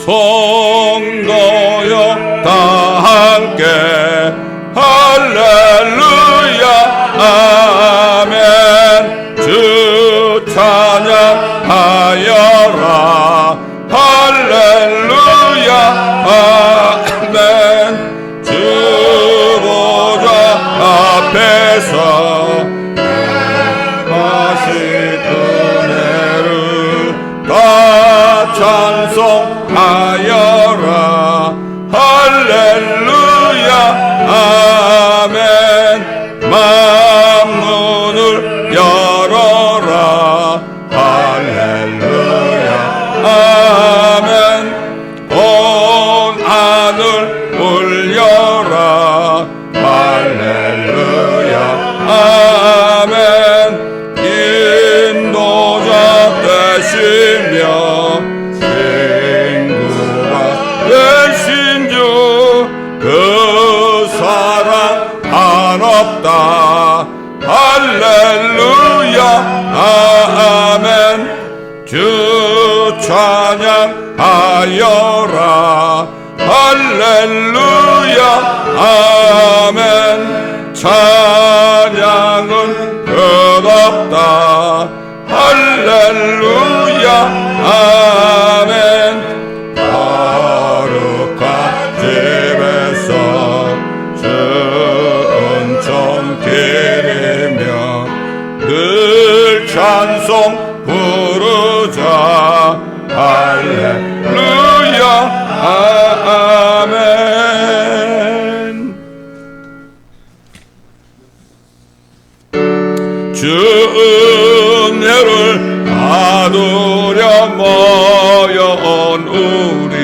성도여 다 함께 할렐루야 아멘. 주 찬양하여라 할렐루야 아멘. 주 보좌 앞에서 하실 은혜를 다 찬송하여라 할렐루야 아멘. 만문을 열어라 할렐루야 아멘. 온 하늘 울려라 할렐루야 아멘. 인도자 되시며 친구가 되신 주 그 사랑 한없다 할렐루야 아멘. 주 찬양하여라 할렐루야 아멘. 찬양은 끝없다 할렐루야 아멘. 거룩한 집에서 은총 기리며 늘 찬송 부르자 할렐루야 아멘. 주 은혜를 받으려 모여온 우리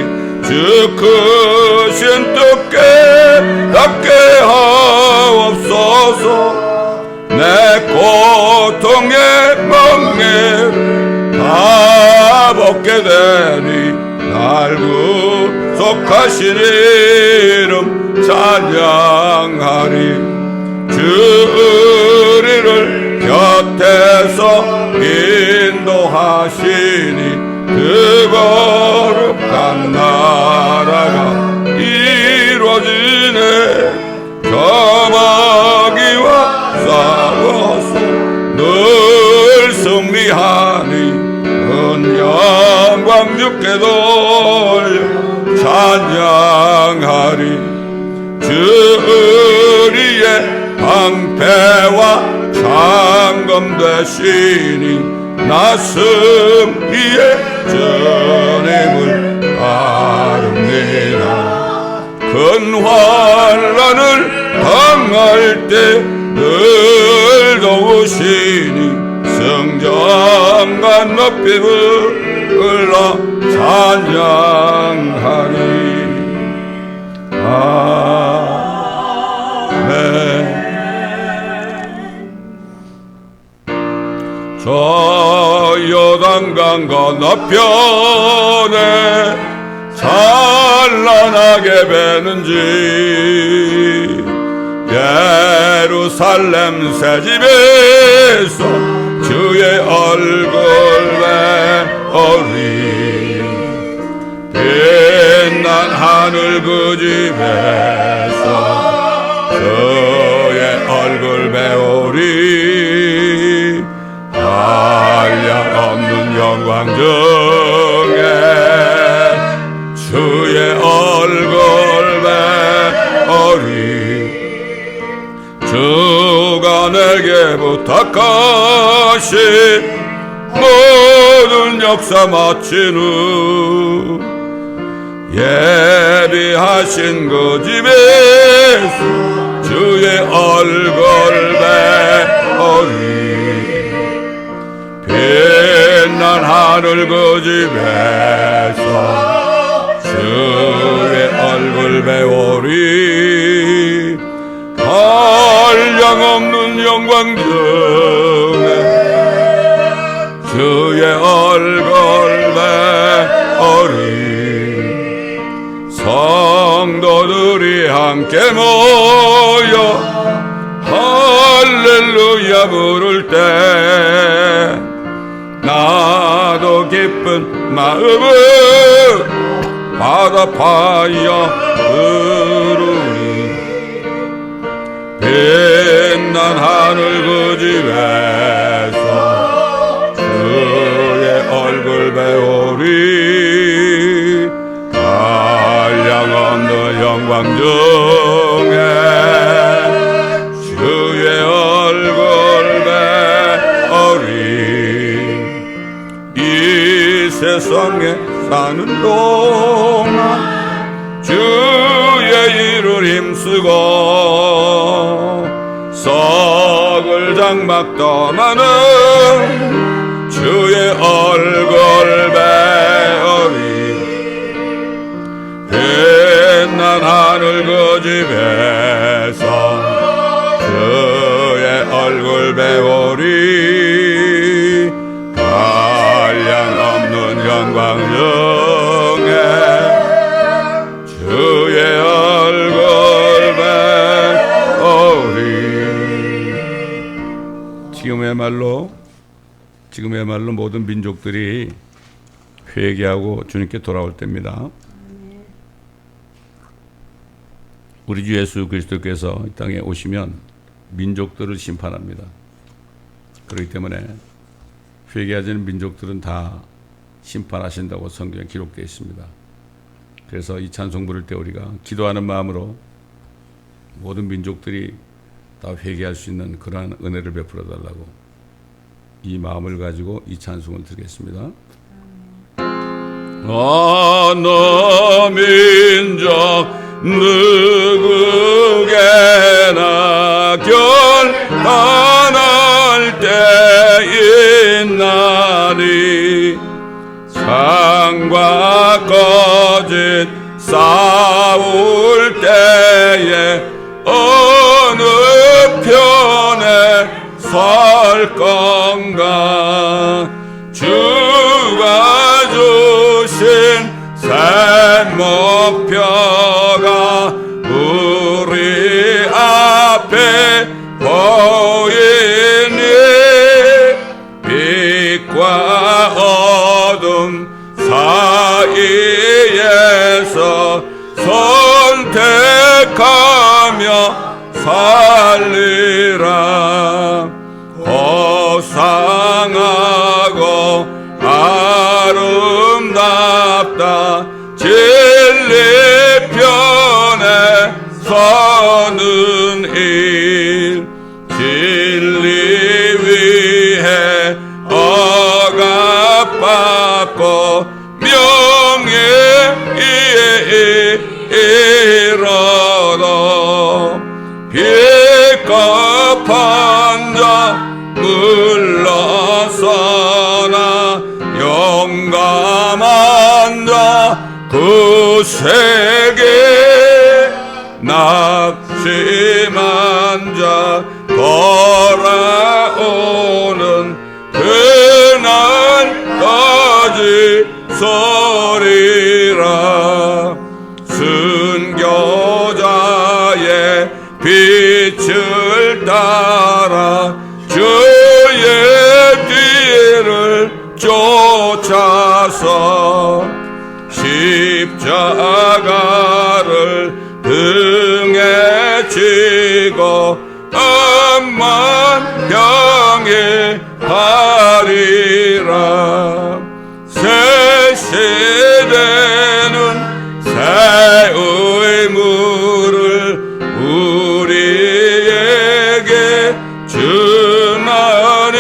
주 크신 뜻 깨닫게 하옵소서. 내 고통의 멍에를 다 벗게 되니 날 구속하신 이름 찬양하리. 주 우리를 곁에서 인도하시니 그 거룩한 나라가 이루어지네. 저마귀와 싸워서 늘 승리하니 은 영광 주께 돌려 찬양하리. 주 우리의 방패와 장검 되시니 나 승리의 주님을 따릅니다. 큰 환난을 당할 때 늘 도우시니 성전과 높이 불러 찬양하리. 아멘. 저 요단강 건너편에 찬란하게 배는지 예루살렘 새집에서 주의 얼굴 배우리. 빛난 하늘 그 집에서 주의 얼굴 배우리. 한량없는 영광 중에 주의 얼굴 배우리. 주가 내게 부탁하신 모든 역사 마친 후 예비하신 그 집에서 주의 얼굴 배우리. 빛난 하늘 그 집에서 주의 얼굴 배우리. 한량없는 영광 중에 주의 얼굴 배우리. 성도들이 함께 모여 할렐루야 부를 때 나도 기쁜 마음을 바다파여 흐르니 빛난 하늘 그 집에서 주의 얼굴 배우리 한량없는 영광 중에 주의 얼굴 배우리 이 세상에 사는 동안 주의 일을 힘쓰고 썩을 장막 떠나는 주의 얼굴 배우리 빛난 하늘 그 집에서 주의 얼굴 배우리 한량없는 영광 중에 주의 얼굴 배우리 지금의말로 모든 민족들이 회개하고 주님께 돌아올 때입니다. 우리 주 예수 그리스도께서 이 땅에 오시면 민족들을 심판합니다. 그렇기 때문에 회개하지 않는 민족들은 다 심판하신다고 성경에 기록되어 있습니다. 그래서 이 찬송 부를 때 우리가 기도하는 마음으로 모든 민족들이 다 회개할 수 있는 그러한 은혜를 베풀어 달라고 이 마음을 가지고 이 찬송을 드리겠습니다. 어느 민족 누구게나 결단할 때 있나니 창과 거짓 싸울 때에 어느 편에 설 건가 주가 주신 새 목표가 우리 앞에 보이니 빛과 어둠 사이에서 선택하며 살리라 고상하고 아름답다 진리 편에 서는 일 진리 위해 억압받고 명예 이르러 비겁한 자 물러서나 용감한 자 그 세계 낙심한 자 돌아오는 그날까지 서리라 순교자의 빛을 따라 주의 뒤를 쫓아서 십자가를 등에 지고 암만 병에 가리라 새 시대는 새 의무를 우리에게 주나니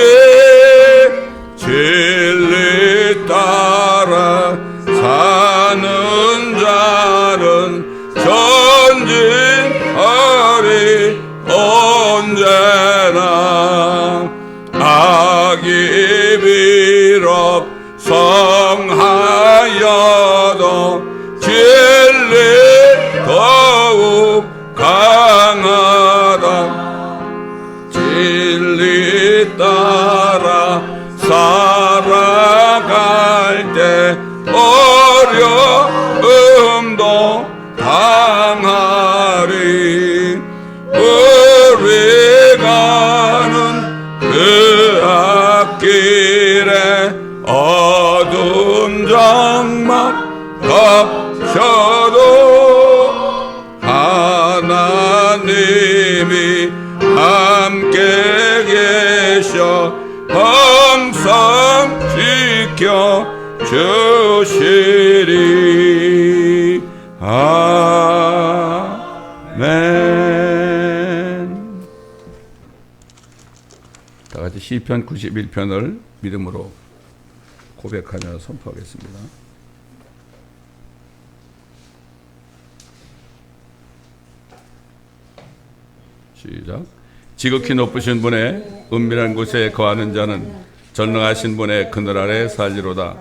진리 따라 사는 자는 전진하리 언제나 악이 비록 성하여도 진리 더욱 강하다 진리 따라 살아갈 때 어려움도 당하리 우리가 하나님이 함께 계셔 항상 지켜 주시리. 아멘. 다 같이 시편 91편을 믿음으로 고백하며 선포하겠습니다. 시작. 지극히 높으신 분의 은밀한 곳에 거하는 자는 전능하신 분의 그늘 아래 살리로다.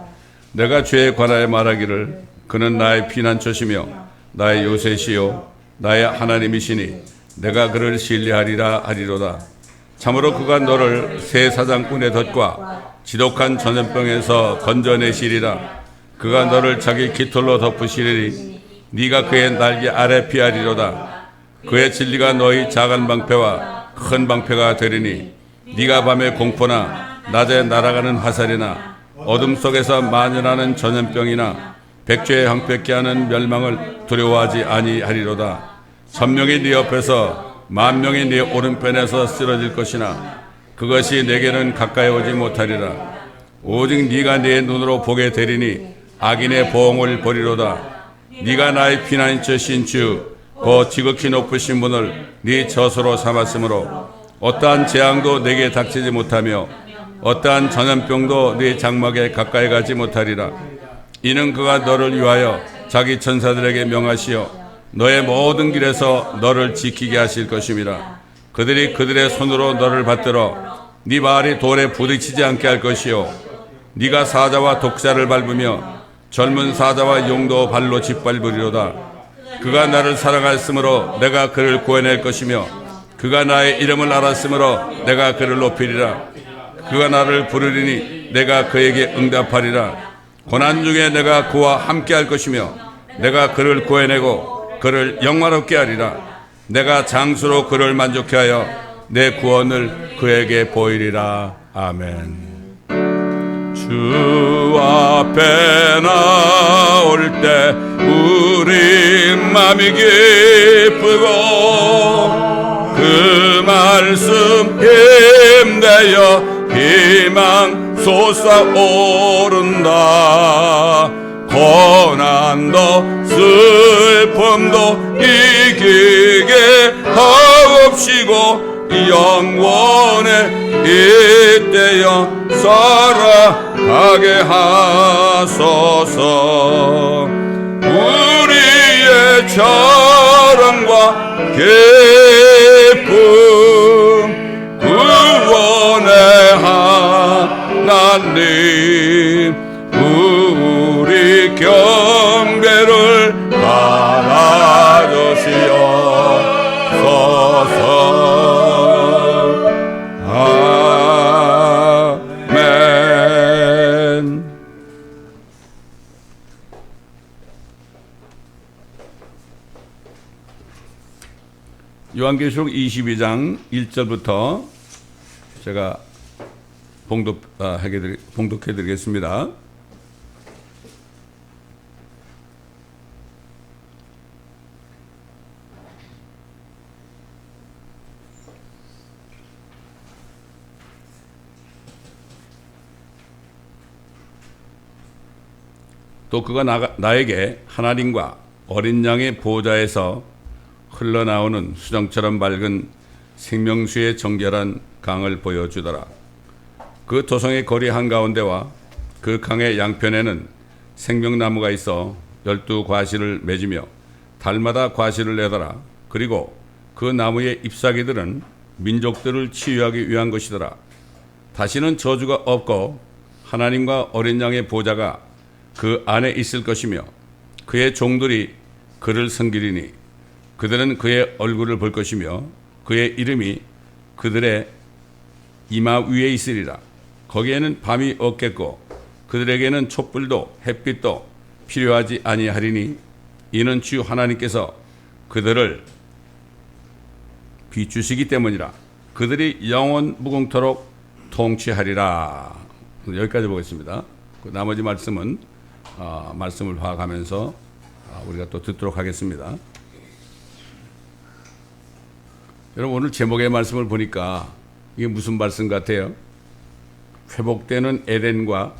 내가 죄에 관하여 말하기를 그는 나의 피난처시며 나의 요새시요 나의 하나님이시니 내가 그를 신뢰하리라 하리로다. 참으로 그가 너를 새 사장꾼의 덫과 지독한 전염병에서 건져내시리라. 그가 너를 자기 깃털로 덮으시리니 네가 그의 날개 아래 피하리로다. 그의 진리가 너희 작은 방패와 큰 방패가 되리니 네가 밤에 공포나 낮에 날아가는 화살이나 어둠 속에서 만연하는 전염병이나 백죄에 형편케 하는 멸망을 두려워하지 아니하리로다. 천명이 네 옆에서 만명이 네 오른편에서 쓰러질 것이나 그것이 내게는 가까이 오지 못하리라. 오직 네가 네 눈으로 보게 되리니 악인의 보응을 보리로다. 네가 나의 피난처신 주 그 지극히 높으신 분을 네 젖으로 삼았으므로 어떠한 재앙도 내게 닥치지 못하며 어떠한 전염병도 네 장막에 가까이 가지 못하리라. 이는 그가 너를 위하여 자기 천사들에게 명하시어 너의 모든 길에서 너를 지키게 하실 것임이라. 그들이 그들의 손으로 너를 받들어 네 발이 돌에 부딪히지 않게 할 것이요 네가 사자와 독사를 밟으며 젊은 사자와 용도 발로 짓밟으리로다. 그가 나를 사랑하였으므로 내가 그를 구해낼 것이며 그가 나의 이름을 알았으므로 내가 그를 높이리라. 그가 나를 부르리니 내가 그에게 응답하리라. 고난 중에 내가 그와 함께 할 것이며 내가 그를 구해내고 그를 영화롭게 하리라. 내가 장수로 그를 만족케 하여 내 구원을 그에게 보이리라. 아멘. 주 앞에 나올 때 우리 맘이 기쁘고 그 말씀 힘내어 희망 솟아오른다. 고난도 슬픔도 이기게 하옵시고 영원에 이때여 살아가게 하소서. 우리의 자랑과 기쁨 구원의 하나님 우리 경배를 받아주시옵소서. 아멘. 요한계시록 22장 1절부터 제가 봉독해 드리겠습니다. 또 그가 나에게 하나님과 어린 양의 보호자에서 흘러나오는 수정처럼 맑은 생명수의 정결한 강을 보여주더라. 그 도성의 거리 한가운데와 그 강의 양편에는 생명나무가 있어 12과실을 맺으며 달마다 과실을 내더라. 그리고 그 나무의 잎사귀들은 민족들을 치유하기 위한 것이더라. 다시는 저주가 없고 하나님과 어린 양의 보호자가 그 안에 있을 것이며 그의 종들이 그를 섬기리니 그들은 그의 얼굴을 볼 것이며 그의 이름이 그들의 이마 위에 있으리라. 거기에는 밤이 없겠고 그들에게는 촛불도 햇빛도 필요하지 아니하리니 이는 주 하나님께서 그들을 비추시기 때문이라. 그들이 영원 무궁토록 통치하리라. 여기까지 보겠습니다. 그 나머지 말씀은 말씀을 봐가면서 우리가 또 듣도록 하겠습니다. 여러분 오늘 제목의 말씀을 보니까 이게 무슨 말씀 같아요? 회복되는 에덴과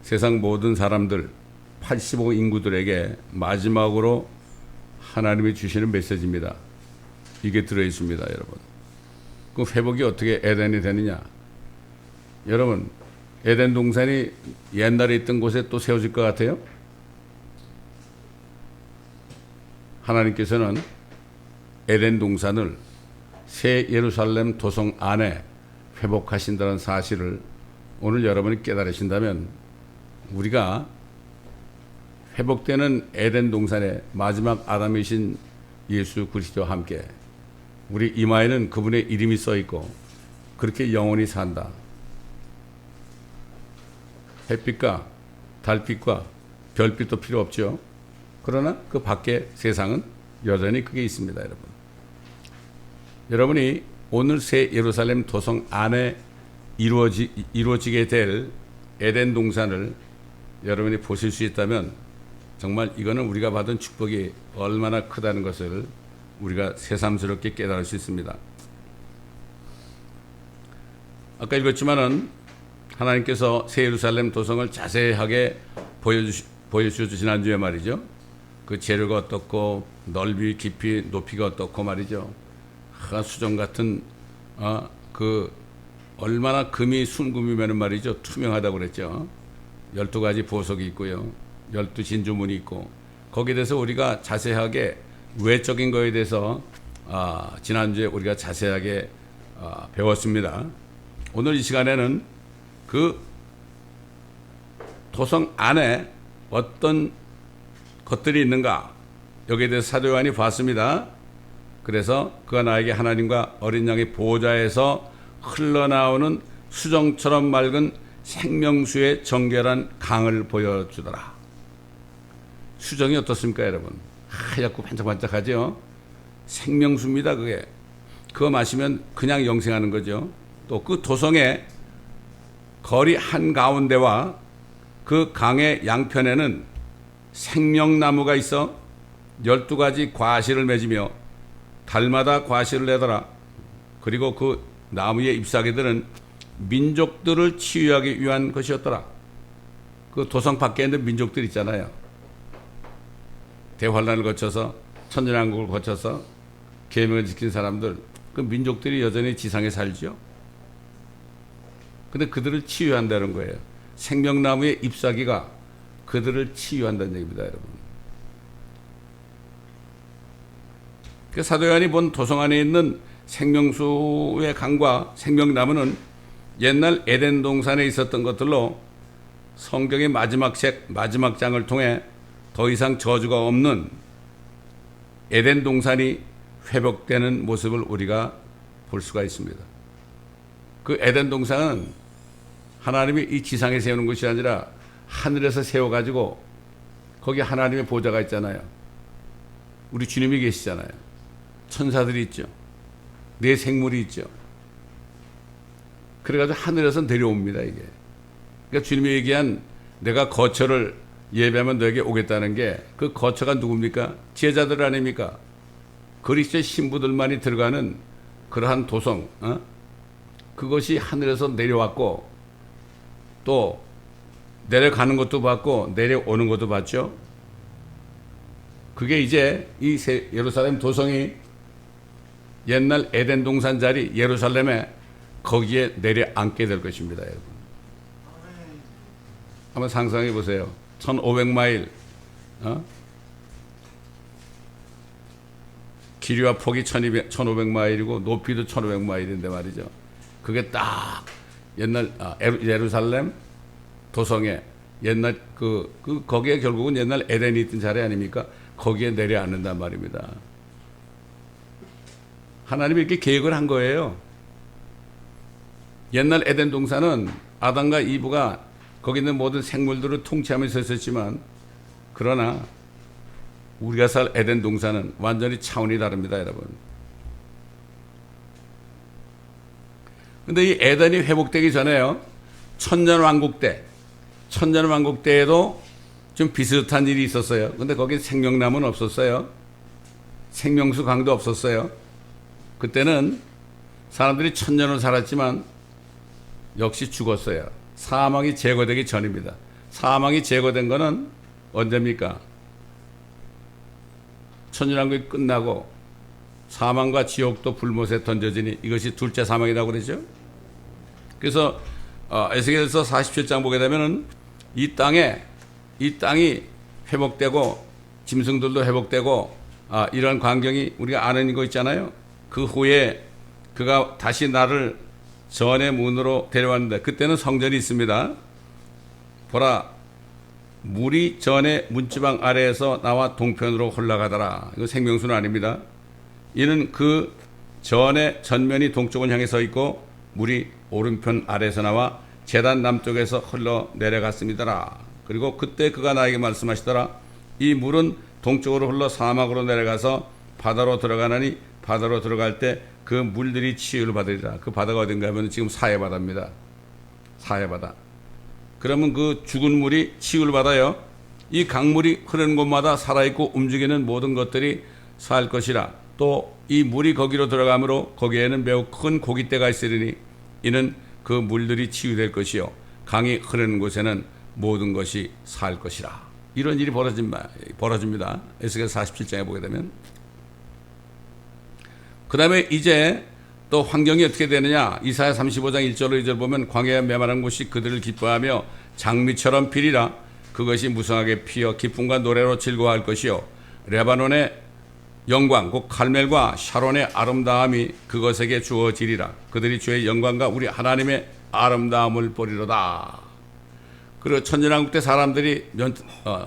세상 모든 사람들 85 인구들에게 마지막으로 하나님이 주시는 메시지입니다. 이게 들어있습니다, 여러분. 그 회복이 어떻게 에덴이 되느냐? 여러분, 에덴 동산이 옛날에 있던 곳에 또 세워질 것 같아요? 하나님께서는 에덴 동산을 새 예루살렘 도성 안에 회복하신다는 사실을 오늘 여러분이 깨달으신다면 우리가 회복되는 에덴 동산의 마지막 아담이신 예수 그리스도와 함께 우리 이마에는 그분의 이름이 써 있고 그렇게 영원히 산다. 햇빛과 달빛과 별빛도 필요 없죠. 그러나 그 밖에 세상은 여전히 그게 있습니다, 여러분. 여러분이 오늘 새 예루살렘 도성 안에 이루어지게 될 에덴 동산을 여러분이 보실 수 있다면 정말 이거는 우리가 받은 축복이 얼마나 크다는 것을 우리가 새삼스럽게 깨달을 수 있습니다. 아까 읽었지만은 하나님께서 새 예루살렘 도성을 자세하게 보여주셨죠. 지난주에 말이죠. 그 재료가 어떻고 넓이, 깊이, 높이가 어떻고 말이죠. 수정 같은 그 얼마나 금이 순금이면 말이죠. 투명하다고 그랬죠. 12가지 보석이 있고요. 12진주문이 있고 거기에 대해서 우리가 자세하게 외적인 거에 대해서 지난주에 우리가 자세하게 배웠습니다. 오늘 이 시간에는 그 도성 안에 어떤 것들이 있는가 여기에 대해서 사도 요한이 봤습니다. 그래서 그가 나에게 하나님과 어린 양의 보호자에서 흘러나오는 수정처럼 맑은 생명수의 정결한 강을 보여주더라. 수정이 어떻습니까, 여러분? 하얗고 반짝반짝하죠. 생명수입니다. 그게 그거 마시면 그냥 영생하는 거죠. 또 그 도성의 거리 한가운데와 그 강의 양편에는 생명나무가 있어 12가지 과실을 맺으며 달마다 과실을 내더라. 그리고 그 나무의 잎사귀들은 민족들을 치유하기 위한 것이었더라. 그 도성 밖에 있는 민족들 있잖아요. 대환란을 거쳐서 천년왕국을 거쳐서 계명을 지킨 사람들, 그 민족들이 여전히 지상에 살죠. 근데 그들을 치유한다는 거예요. 생명나무의 잎사귀가 그들을 치유한다는 얘기입니다, 여러분. 그 사도 요한이 본 도성 안에 있는 생명수의 강과 생명나무는 옛날 에덴 동산에 있었던 것들로 성경의 마지막 장을 통해 더 이상 저주가 없는 에덴 동산이 회복되는 모습을 우리가 볼 수가 있습니다. 그 에덴 동산은 하나님이 이 지상에 세우는 것이 아니라 하늘에서 세워가지고 거기 하나님의 보좌가 있잖아요. 우리 주님이 계시잖아요. 천사들이 있죠. 내 생물이 있죠. 그래가지고 하늘에서 내려옵니다, 이게. 그러니까 주님이 얘기한 내가 거처를 예배하면 너에게 오겠다는 게 그 거처가 누굽니까? 제자들 아닙니까? 그리스도의 신부들만이 들어가는 그러한 도성, 그것이 하늘에서 내려왔고 또 내려가는 것도 봤고 내려오는 것도 봤죠. 그게 이제 이 예루살렘 도성이 옛날 에덴 동산 자리 예루살렘에 거기에 내려앉게 될 것입니다, 여러분. 한번 상상해 보세요. 1500마일, 길이와 폭이 1500마일이고 높이도 1500마일인데 말이죠. 그게 딱 옛날 예루살렘 도성에 옛날 거기에 결국은 옛날 에덴이 있던 자리 아닙니까? 거기에 내려앉는단 말입니다. 하나님이 이렇게 계획을 한 거예요. 옛날 에덴 동산은 아담과 이브가 거기 있는 모든 생물들을 통치하면서 있었지만 그러나 우리가 살 에덴 동산은 완전히 차원이 다릅니다, 여러분. 근데 이 에덴이 회복되기 전에요. 천년왕국 때에도 좀 비슷한 일이 있었어요. 근데 거기 생명나무는 없었어요. 생명수 강도 없었어요. 그때는 사람들이 1000년을 살았지만 역시 죽었어요. 사망이 제거되기 전입니다. 사망이 제거된 거는 언제입니까? 천년왕국이 끝나고 사망과 지옥도 불못에 던져지니 이것이 둘째 사망이라고 그러죠. 그래서 에스겔서 47장 보게 되면은 이 땅이 회복되고 짐승들도 회복되고 이런 광경이 우리가 아는 거 있잖아요. 그 후에 그가 다시 나를 전의 문으로 데려왔는데 그때는 성전이 있습니다. 보라, 물이 전의 문지방 아래에서 나와 동편으로 흘러가더라. 이거 생명수는 아닙니다. 이는 그 전의 전면이 동쪽을 향해 서 있고 물이 오른편 아래에서 나와 제단 남쪽에서 흘러 내려갔습니다라. 그리고 그때 그가 나에게 말씀하시더라. 이 물은 동쪽으로 흘러 사막으로 내려가서 바다로 들어가나니 바다로 들어갈 때 그 물들이 치유를 받으리라. 그 바다가 어딘가 하면 지금 사해바다입니다. 사해바다. 그러면 그 죽은 물이 치유를 받아요. 이 강물이 흐르는 곳마다 살아있고 움직이는 모든 것들이 살 것이라. 또 이 물이 거기로 들어가므로 거기에는 매우 큰 고깃대가 있으리니 이는 그 물들이 치유될 것이요 강이 흐르는 곳에는 모든 것이 살 것이라. 이런 일이 벌어집니다. 에스겔 47장에 보게 되면. 그 다음에 이제 또 환경이 어떻게 되느냐. 이사야 35장 1절로 2절 보면 광야에 메마른 곳이 그들을 기뻐하며 장미처럼 피리라. 그것이 무성하게 피어 기쁨과 노래로 즐거워할 것이요 레바논의 영광 곧 칼멜과 샤론의 아름다움이 그것에게 주어지리라. 그들이 주의 영광과 우리 하나님의 아름다움을 보리로다. 그리고 천년왕국 때 사람들이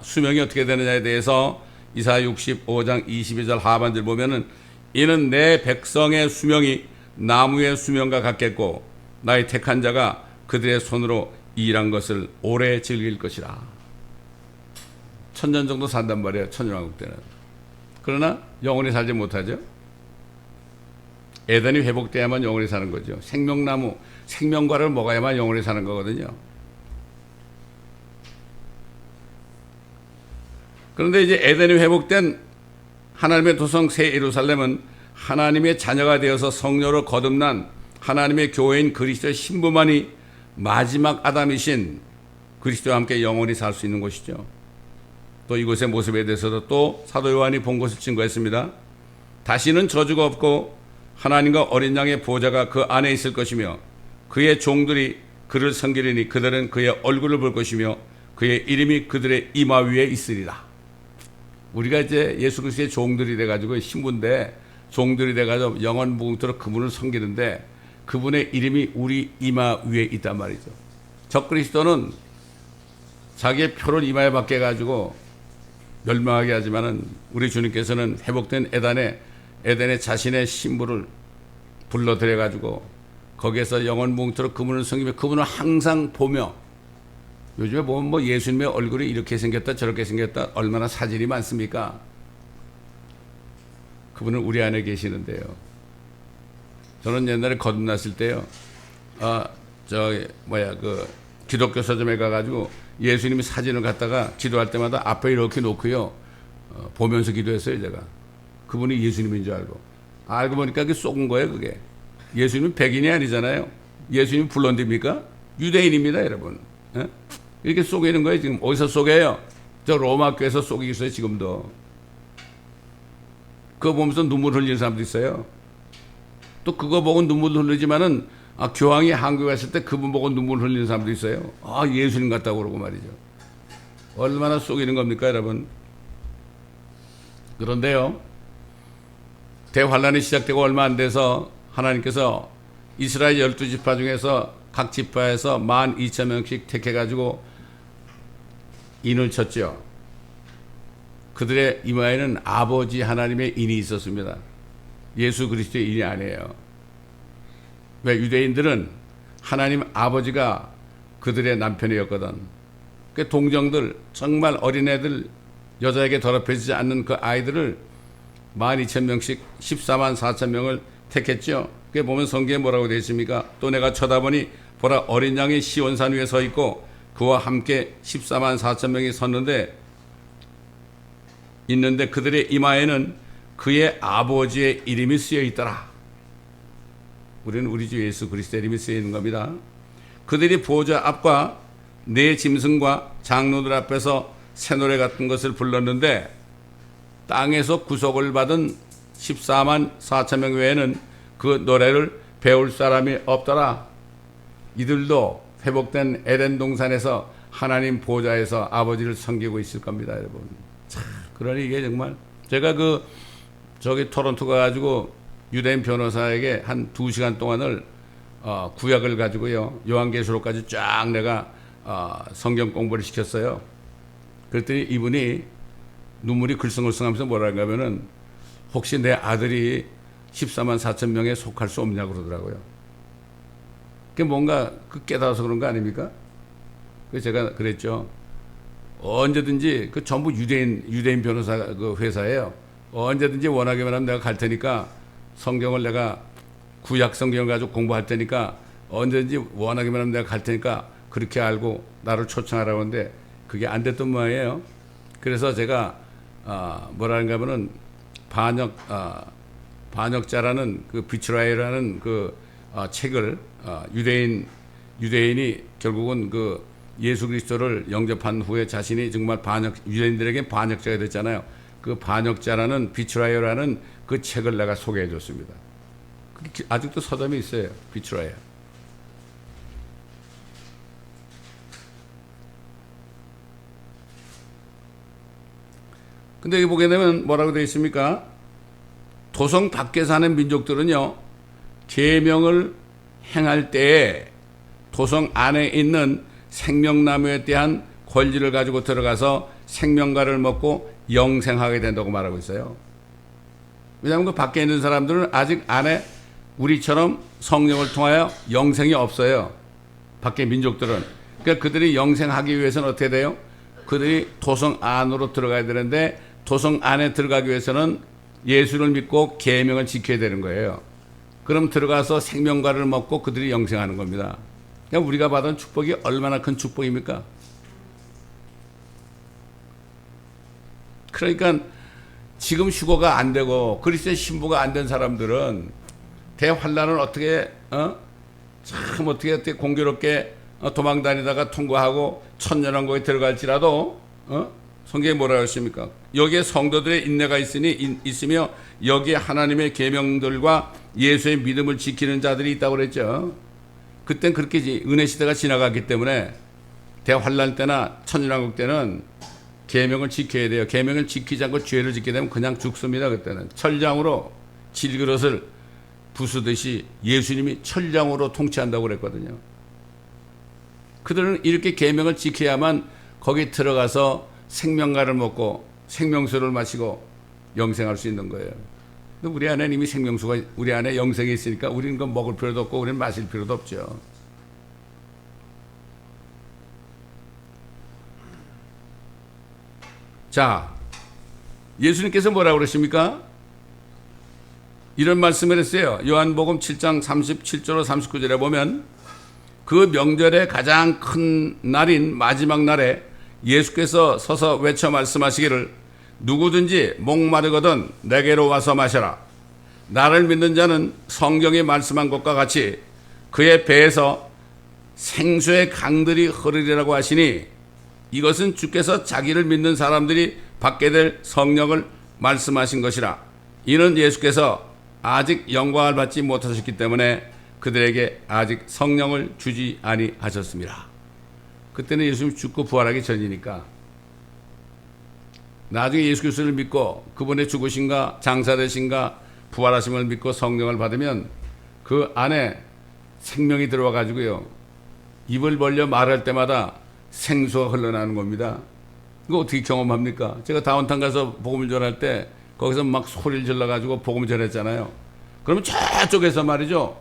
수명이 어떻게 되느냐에 대해서 이사야 65장 22절 하반절 보면은 이는 내 백성의 수명이 나무의 수명과 같겠고 나의 택한 자가 그들의 손으로 일한 것을 오래 즐길 것이라. 1000년 정도 산단 말이에요. 천년왕국 때는. 그러나 영원히 살지 못하죠. 에덴이 회복돼야만 영원히 사는 거죠. 생명나무, 생명과를 먹어야만 영원히 사는 거거든요. 그런데 이제 에덴이 회복된 하나님의 도성 새 예루살렘은 하나님의 자녀가 되어서 성령으로 거듭난 하나님의 교회인 그리스도의 신부만이 마지막 아담이신 그리스도와 함께 영원히 살 수 있는 곳이죠. 또 이곳의 모습에 대해서도 또 사도 요한이 본 것을 증거했습니다. 다시는 저주가 없고 하나님과 어린 양의 보좌가 그 안에 있을 것이며 그의 종들이 그를 섬기리니 그들은 그의 얼굴을 볼 것이며 그의 이름이 그들의 이마 위에 있으리라. 우리가 이제 예수 그리스도의 종들이 돼가지고 신부인데 종들이 돼가지고 영원 무궁토록 그분을 섬기는데 그분의 이름이 우리 이마 위에 있단 말이죠. 적그리스도는 자기의 표를 이마에 받게 해가지고 멸망하게 하지만은 우리 주님께서는 회복된 에덴에 자신의 신부를 불러들여가지고 거기에서 영원 무궁토록 그분을 섬기며 그분을 항상 보며 요즘에 보면 뭐 예수님의 얼굴이 이렇게 생겼다 저렇게 생겼다 얼마나 사진이 많습니까? 그분은 우리 안에 계시는데요. 저는 옛날에 거듭났을 때요. 그 기독교 서점에 가가지고 예수님이 사진을 갖다가 기도할 때마다 앞에 이렇게 놓고요. 보면서 기도했어요, 제가. 그분이 예수님인 줄 알고 보니까 그게 속은 거예요, 그게. 예수님은 백인이 아니잖아요. 예수님 불론디입니까? 유대인입니다, 여러분. 예? 이렇게 속이는 거예요, 지금. 어디서 속여요? 저 로마 교회에서 속이고 있어요, 지금도. 그거 보면서 눈물 흘리는 사람도 있어요. 또 그거 보고 눈물 흘리지만은 교황이 한국에 왔을 때 그분 보고 눈물 흘리는 사람도 있어요. 예수님 같다고 그러고 말이죠. 얼마나 속이는 겁니까, 여러분? 그런데요, 대환란이 시작되고 얼마 안 돼서 하나님께서 이스라엘 12지파 중에서 각 지파에서 12,000명씩 택해가지고 인을 쳤죠. 그들의 이마에는 아버지 하나님의 인이 있었습니다. 예수 그리스도의 인이 아니에요. 왜? 유대인들은 하나님 아버지가 그들의 남편이었거든. 그 동정들, 정말 어린애들, 여자에게 더럽혀지지 않는 그 아이들을 12,000명씩 14만 4천 명을 택했죠. 그게 보면 성경에 뭐라고 되어 있습니까? 또 내가 쳐다보니 보라 어린 양이 시온산 위에 서 있고 그와 함께 14만 4천 명이 있는데 그들의 이마에는 그의 아버지의 이름이 쓰여 있더라. 우리는 우리 주 예수 그리스도의 이름이 쓰이는 겁니다. 그들이 보좌 앞과 네 짐승과 장로들 앞에서 새 노래 같은 것을 불렀는데 땅에서 구속을 받은 14만 4천 명 외에는 그 노래를 배울 사람이 없더라. 이들도 회복된 에덴 동산에서 하나님 보좌에서 아버지를 섬기고 있을 겁니다, 여러분. 참, 그러니 이게 정말 제가 저기 토론토 가가지고 유대인 변호사에게 한 2시간 동안을 구약을 가지고요 요한계시록까지 쫙 내가 성경 공부를 시켰어요. 그랬더니 이분이 눈물이 글썽글썽하면서 뭐라고 하면은 혹시 내 아들이 14만 4천 명에 속할 수 없냐고 그러더라고요. 그게 뭔가 깨달아서 그런 거 아닙니까? 그래서 제가 그랬죠. 언제든지 그 전부 유대인 변호사 그 회사예요. 언제든지 원하기만 하면 내가 갈 테니까 성경을 내가 구약 성경을 가지고 공부할 테니까 언제든지 원하기만 하면 내가 갈 테니까 그렇게 알고 나를 초청하라고 하는데 그게 안 됐던 모양이에요. 그래서 제가 뭐라는가 하면은 반역자라는 그 비추라이라는 그 책을 유대인이 결국은 그 예수 그리스도를 영접한 후에 자신이 정말 유대인들에게 반역자가 됐잖아요. 그 반역자라는 비추라이어라는 그 책을 내가 소개해 줬습니다. 아직도 서점이 있어요. 비추라이어. 근데 여기 보게 되면 뭐라고 되어 있습니까? 도성 밖에 사는 민족들은요, 계명을 행할 때에 도성 안에 있는 생명나무에 대한 권리를 가지고 들어가서 생명과를 먹고 영생하게 된다고 말하고 있어요. 왜냐하면 그 밖에 있는 사람들은 아직 안에 우리처럼 성령을 통하여 영생이 없어요. 밖에 민족들은. 그러니까 그들이 영생하기 위해서는 어떻게 돼요? 그들이 도성 안으로 들어가야 되는데 도성 안에 들어가기 위해서는 예수를 믿고 계명을 지켜야 되는 거예요. 그럼 들어가서 생명과를 먹고 그들이 영생하는 겁니다. 그러니까 우리가 받은 축복이 얼마나 큰 축복입니까? 그러니까 지금 휴거가 안 되고 그리스도의 신부가 안 된 사람들은 대환란을 어떻게 참 어떻게 공교롭게 도망다니다가 통과하고 천년왕국에 들어갈지라도 성경에 뭐라고 했습니까? 여기에 성도들의 인내가 있으며 여기에 하나님의 계명들과 예수의 믿음을 지키는 자들이 있다고 그랬죠. 그땐 그렇게 은혜 시대가 지나갔기 때문에 대환란 때나 천년왕국 때는 계명을 지켜야 돼요. 계명을 지키지 않고 죄를 짓게 되면 그냥 죽습니다. 그때는 철장으로 질그릇을 부수듯이 예수님이 철장으로 통치한다고 그랬거든요. 그들은 이렇게 계명을 지켜야만 거기 들어가서 생명과를 먹고 생명수를 마시고 영생할 수 있는 거예요. 근데 우리 안에 이미 생명수가 우리 안에 영생이 있으니까 우리는 그거 먹을 필요도 없고 우리는 마실 필요도 없죠. 자, 예수님께서 뭐라고 그러십니까? 이런 말씀을 했어요. 요한복음 7장 37절로 39절에 보면 그 명절의 가장 큰 날인 마지막 날에 예수께서 서서 외쳐 말씀하시기를 누구든지 목마르거든 내게로 와서 마셔라. 나를 믿는 자는 성경이 말씀한 것과 같이 그의 배에서 생수의 강들이 흐르리라고 하시니 이것은 주께서 자기를 믿는 사람들이 받게 될 성령을 말씀하신 것이라. 이는 예수께서 아직 영광을 받지 못하셨기 때문에 그들에게 아직 성령을 주지 아니하셨습니다. 그때는 예수님 죽고 부활하기 전이니까 나중에 예수 그리스도를 믿고 그분의 죽으심과 장사되심과 부활하심을 믿고 성령을 받으면 그 안에 생명이 들어와 가지고요 입을 벌려 말할 때마다 생수가 흘러나오는 겁니다. 이거 어떻게 경험합니까? 제가 다운타운 가서 복음을 전할 때 거기서 막 소리를 질러가지고 복음을 전했잖아요. 그러면 저쪽에서 말이죠.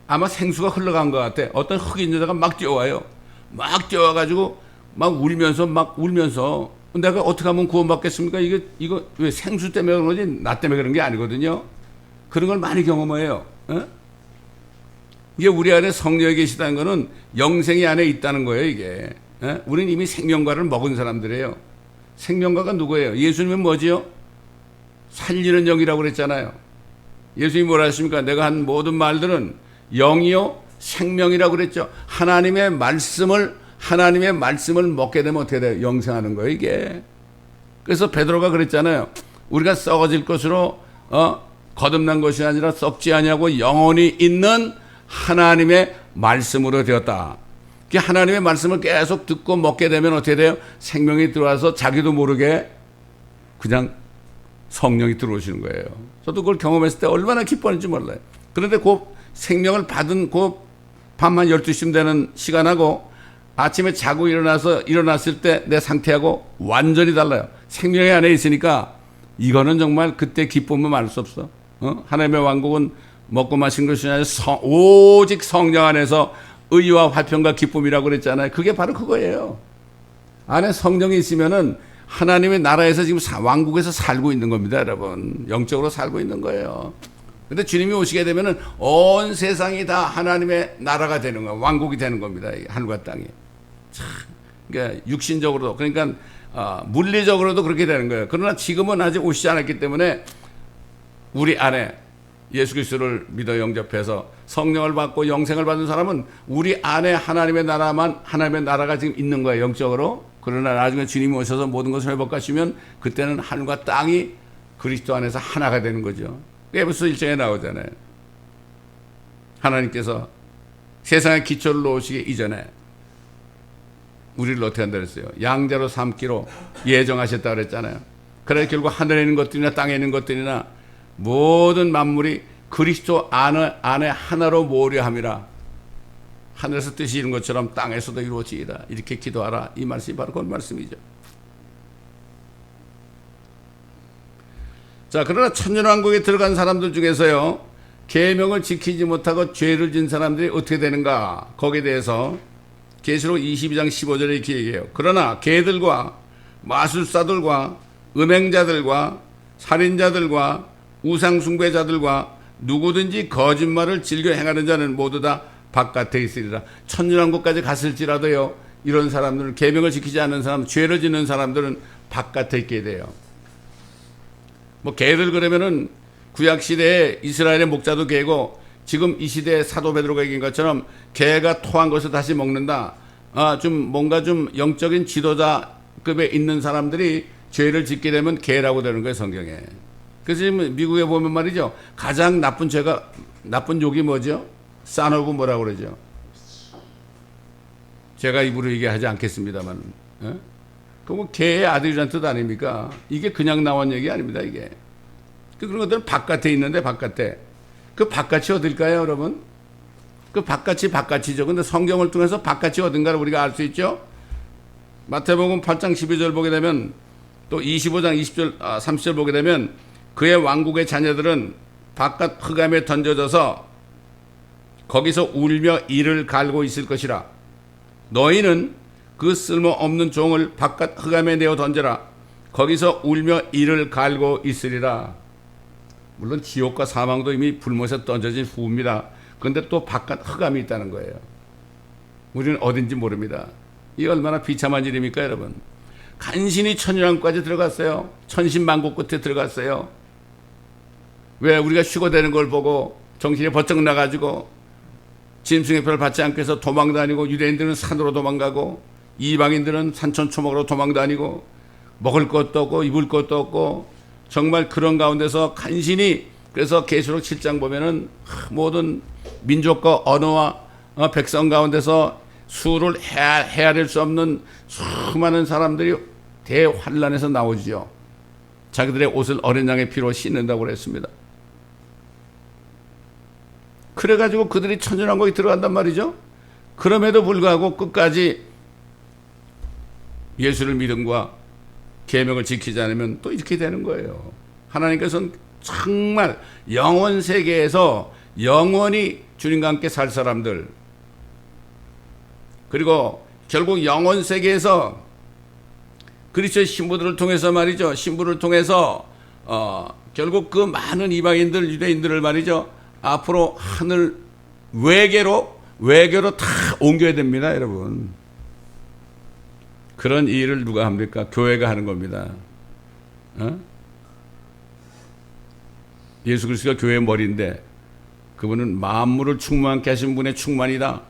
아마 생수가 흘러간 것 같아. 어떤 흑인 여자가 막 뛰어와요. 막 뛰어와가지고 막 울면서 내가 어떻게 하면 구원받겠습니까? 이거 왜 생수 때문에 그런 거지 나 때문에 그런 게 아니거든요. 그런 걸 많이 경험해요. 이게 우리 안에 성령이 계시다는 거는 영생이 안에 있다는 거예요. 이게 우리는 이미 생명과를 먹은 사람들이에요. 생명과가 누구예요? 예수님은 뭐지요? 살리는 영이라고 그랬잖아요. 예수님이 뭐라 했습니까? 내가 한 모든 말들은 영이요 생명이라고 그랬죠. 하나님의 말씀을 먹게 되면 어떻게 돼요? 영생하는 거예요, 이게. 그래서 베드로가 그랬잖아요. 우리가 썩어질 것으로 거듭난 것이 아니라 썩지 아니하고 영원히 있는 하나님의 말씀으로 되었다. 하나님의 말씀을 계속 듣고 먹게 되면 어떻게 돼요? 생명이 들어와서 자기도 모르게 그냥 성령이 들어오시는 거예요. 저도 그걸 경험했을 때 얼마나 기뻐하는지 몰라요. 그런데 그 생명을 받은 그 밤한 12시쯤 되는 시간하고 아침에 자고 일어났을 때 내 상태하고 완전히 달라요. 생명이 안에 있으니까 이거는 정말 그때 기쁨은 말할 수 없어. 하나님의 왕국은 먹고 마신 것이 아니라 오직 성령 안에서 의와 화평과 기쁨이라고 그랬잖아요. 그게 바로 그거예요. 안에 성령이 있으면은 하나님의 나라에서 지금 왕국에서 살고 있는 겁니다, 여러분. 영적으로 살고 있는 거예요. 근데 주님이 오시게 되면은 온 세상이 다 하나님의 나라가 되는 거예요. 왕국이 되는 겁니다. 하늘과 땅이. 참, 그러니까 육신적으로도, 그러니까 물리적으로도 그렇게 되는 거예요. 그러나 지금은 아직 오시지 않았기 때문에 우리 안에 예수 그리스도를 믿어 영접해서 성령을 받고 영생을 받은 사람은 우리 안에 하나님의 나라가 지금 있는 거예요, 영적으로. 그러나 나중에 주님이 오셔서 모든 것을 회복하시면 그때는 하늘과 땅이 그리스도 안에서 하나가 되는 거죠. 에베소 1장에 나오잖아요. 하나님께서 세상의 기초를 놓으시기 이전에 우리를 어떻게 한다 그랬어요? 양자로 삼기로 예정하셨다 그랬잖아요. 그래 결국 하늘에 있는 것들이나 땅에 있는 것들이나 모든 만물이 그리스도 안에 하나로 모으려 함이라. 하늘에서 뜻이 이룬 것처럼 땅에서도 이루어지이다. 이렇게 기도하라. 이 말씀이 바로 그 말씀이죠. 자, 그러나 천년왕국에 들어간 사람들 중에서요, 계명을 지키지 못하고 죄를 진 사람들이 어떻게 되는가? 거기에 대해서 계시록 22장 15절에 이렇게 얘기해요. 그러나 개들과 마술사들과 음행자들과 살인자들과 우상숭배자들과 누구든지 거짓말을 즐겨 행하는 자는 모두 다 바깥에 있으리라. 천년왕국까지 갔을지라도요, 이런 사람들은, 계명을 지키지 않는 사람, 죄를 짓는 사람들은 바깥에 있게 돼요. 뭐 개들 그러면은 구약시대에 이스라엘의 목자도 개고, 지금 이 시대에 사도 베드로가 얘기한 것처럼 개가 토한 것을 다시 먹는다. 좀 뭔가 좀 영적인 지도자급에 있는 사람들이 죄를 짓게 되면 개라고 되는 거예요, 성경에. 그래서 지금 미국에 보면 말이죠, 가장 나쁜 욕이 뭐죠? 싸노브 뭐라고 그러죠? 제가 입으로 얘기하지 않겠습니다만, 그 뭐 개의 아들이란 뜻 아닙니까? 이게 그냥 나온 얘기 아닙니다, 이게. 그런 것들은 바깥에 있는데, 바깥에. 그 바깥이 어딜까요, 여러분? 그 바깥이죠. 근데 성경을 통해서 바깥이 어딘가를 우리가 알 수 있죠? 마태복음 8장 12절 보게 되면, 또 25장 20절, 30절 보게 되면, 그의 왕국의 자녀들은 바깥 흑암에 던져져서 거기서 울며 이를 갈고 있을 것이라. 너희는 그 쓸모없는 종을 바깥 흑암에 내어 던져라. 거기서 울며 이를 갈고 있으리라. 물론 지옥과 사망도 이미 불못에 던져진 후입니다. 그런데 또 바깥 흑암이 있다는 거예요. 우리는 어딘지 모릅니다. 이게 얼마나 비참한 일입니까, 여러분? 간신히 천년왕국까지 들어갔어요. 천신만고 끝에 들어갔어요. 왜? 우리가 휴거되는 걸 보고 정신이 번쩍 나가지고 짐승의 표를 받지 않고 해서 도망다니고, 유대인들은 산으로 도망가고, 이방인들은 산천초목으로 도망다니고, 먹을 것도 없고 입을 것도 없고, 정말 그런 가운데서 간신히, 그래서 계시록 7장 보면은 모든 민족과 언어와 백성 가운데서 수를 헤아릴 수 없는 수많은 사람들이 대환란에서 나오죠. 자기들의 옷을 어린 양의 피로 씻는다고 그랬습니다. 그래가지고 그들이 천년왕국에 들어간단 말이죠. 그럼에도 불구하고 끝까지 예수를 믿음과 계명을 지키지 않으면 또 이렇게 되는 거예요. 하나님께서는 정말 영원 세계에서 영원히 주님과 함께 살 사람들, 그리고 결국 영원 세계에서 그리스도의 신부들을 통해서 말이죠, 신부를 통해서 결국 그 많은 이방인들, 유대인들을 말이죠, 앞으로 하늘 외계로 다 옮겨야 됩니다, 여러분. 그런 일을 누가 합니까? 교회가 하는 겁니다. 예수 그리스도가 교회의 머리인데 그분은 만물을 충만케 하신 분의 충만이다.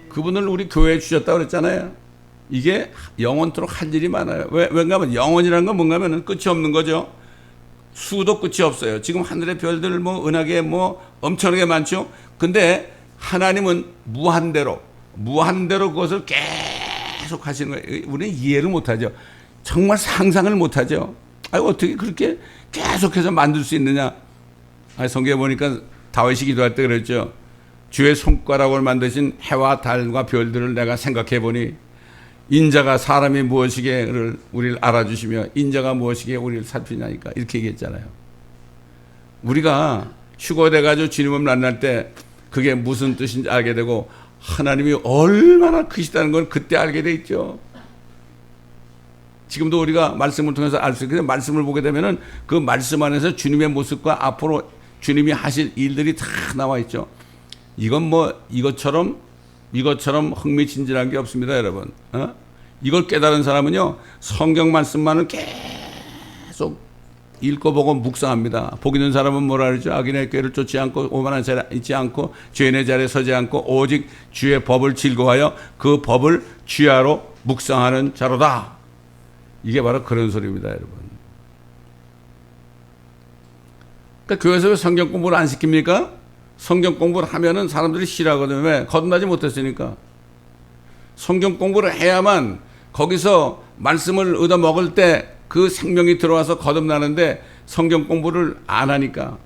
그분을 우리 교회에 주셨다고 그랬잖아요. 이게 영원토록 할 일이 많아요. 왜냐 하면 영원이라는 건 뭔가 하면 끝이 없는 거죠. 수도 끝이 없어요. 지금 하늘의 별들 뭐 은하계 뭐 엄청나게 많죠. 근데 하나님은 무한대로 그것을 계속 하시는 거예요. 우리는 이해를 못하죠. 정말 상상을 못하죠. 어떻게 그렇게 계속해서 만들 수 있느냐. 성경에 보니까 다윗이 기도할 때 그랬죠. 주의 손가락으로 만드신 해와 달과 별들을 내가 생각해 보니 인자가 사람이 무엇이게를 우리를 알아주시며 인자가 무엇이게 우리를 살피냐니까 이렇게 얘기했잖아요. 우리가 휴거돼가지고 주님을 만날 때 그게 무슨 뜻인지 알게 되고 하나님이 얼마나 크시다는 건 그때 알게 돼 있죠. 지금도 우리가 말씀을 통해서 알 수 있게 말씀을 보게 되면은 그 말씀 안에서 주님의 모습과 앞으로 주님이 하실 일들이 다 나와 있죠. 이건 뭐 이것처럼 흥미진진한 게 없습니다, 여러분. 이걸 깨달은 사람은요, 성경 말씀만을 계속 읽고 보고 묵상합니다. 복 있는 사람은 뭐라 그러죠? 악인의 꾀를 쫓지 않고 오만한 자리에 있지 않고 죄인의 자리에 서지 않고 오직 주의 법을 즐거워하여 그 법을 주야로 묵상하는 자로다. 이게 바로 그런 소리입니다, 여러분. 그러니까 교회에서 왜 성경 공부를 안 시킵니까? 성경 공부를 하면은 사람들이 싫어하거든요. 왜? 거듭나지 못했으니까. 성경 공부를 해야만 거기서 말씀을 얻어 먹을 때 그 생명이 들어와서 거듭나는데 성경 공부를 안 하니까.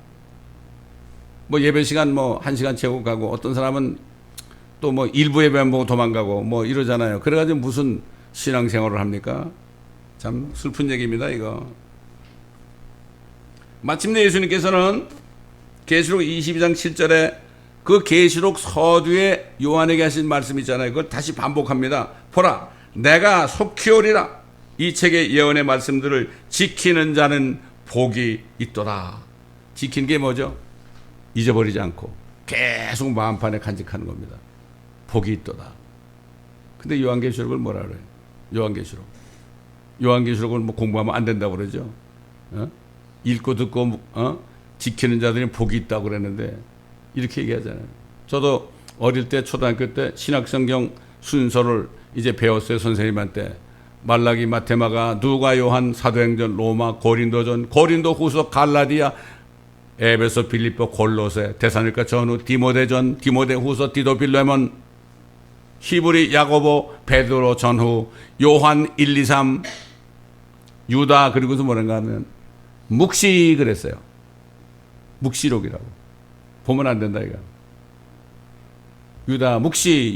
뭐 예배 시간 뭐 1시간 채우고 가고 어떤 사람은 또 뭐 일부 예배만 보고 도망가고 뭐 이러잖아요. 그래가지고 무슨 신앙생활을 합니까? 참 슬픈 얘기입니다, 이거. 마침내 예수님께서는 계시록 22장 7절에 그 계시록 서두에 요한에게 하신 말씀 있잖아요. 그걸 다시 반복합니다. 보라, 내가 속히 오리라. 이 책의 예언의 말씀들을 지키는 자는 복이 있도다. 지키는 게 뭐죠? 잊어버리지 않고 계속 마음판에 간직하는 겁니다. 복이 있도다. 근데 요한계시록을 뭐라 그래요? 요한계시록을 뭐 공부하면 안 된다고 그러죠. 읽고 듣고 지키는 자들이 복이 있다고 그랬는데 이렇게 얘기하잖아요. 저도 어릴 때 초등학교 때 신학성경 순서를 이제 배웠어요, 선생님한테. 말라기, 마테마가, 누가, 요한, 사도행전, 로마, 고린도전, 고린도후서, 갈라디아, 에베소, 빌립보, 골로새, 데살로니가 전후, 디모데전, 디모데후서, 디도빌레몬, 히브리, 야고보, 베드로 전후, 요한 1, 2, 3, 유다. 그리고서 뭐란가 하면 묵시 그랬어요. 묵시록이라고. 보면 안 된다 이거. 유다 묵시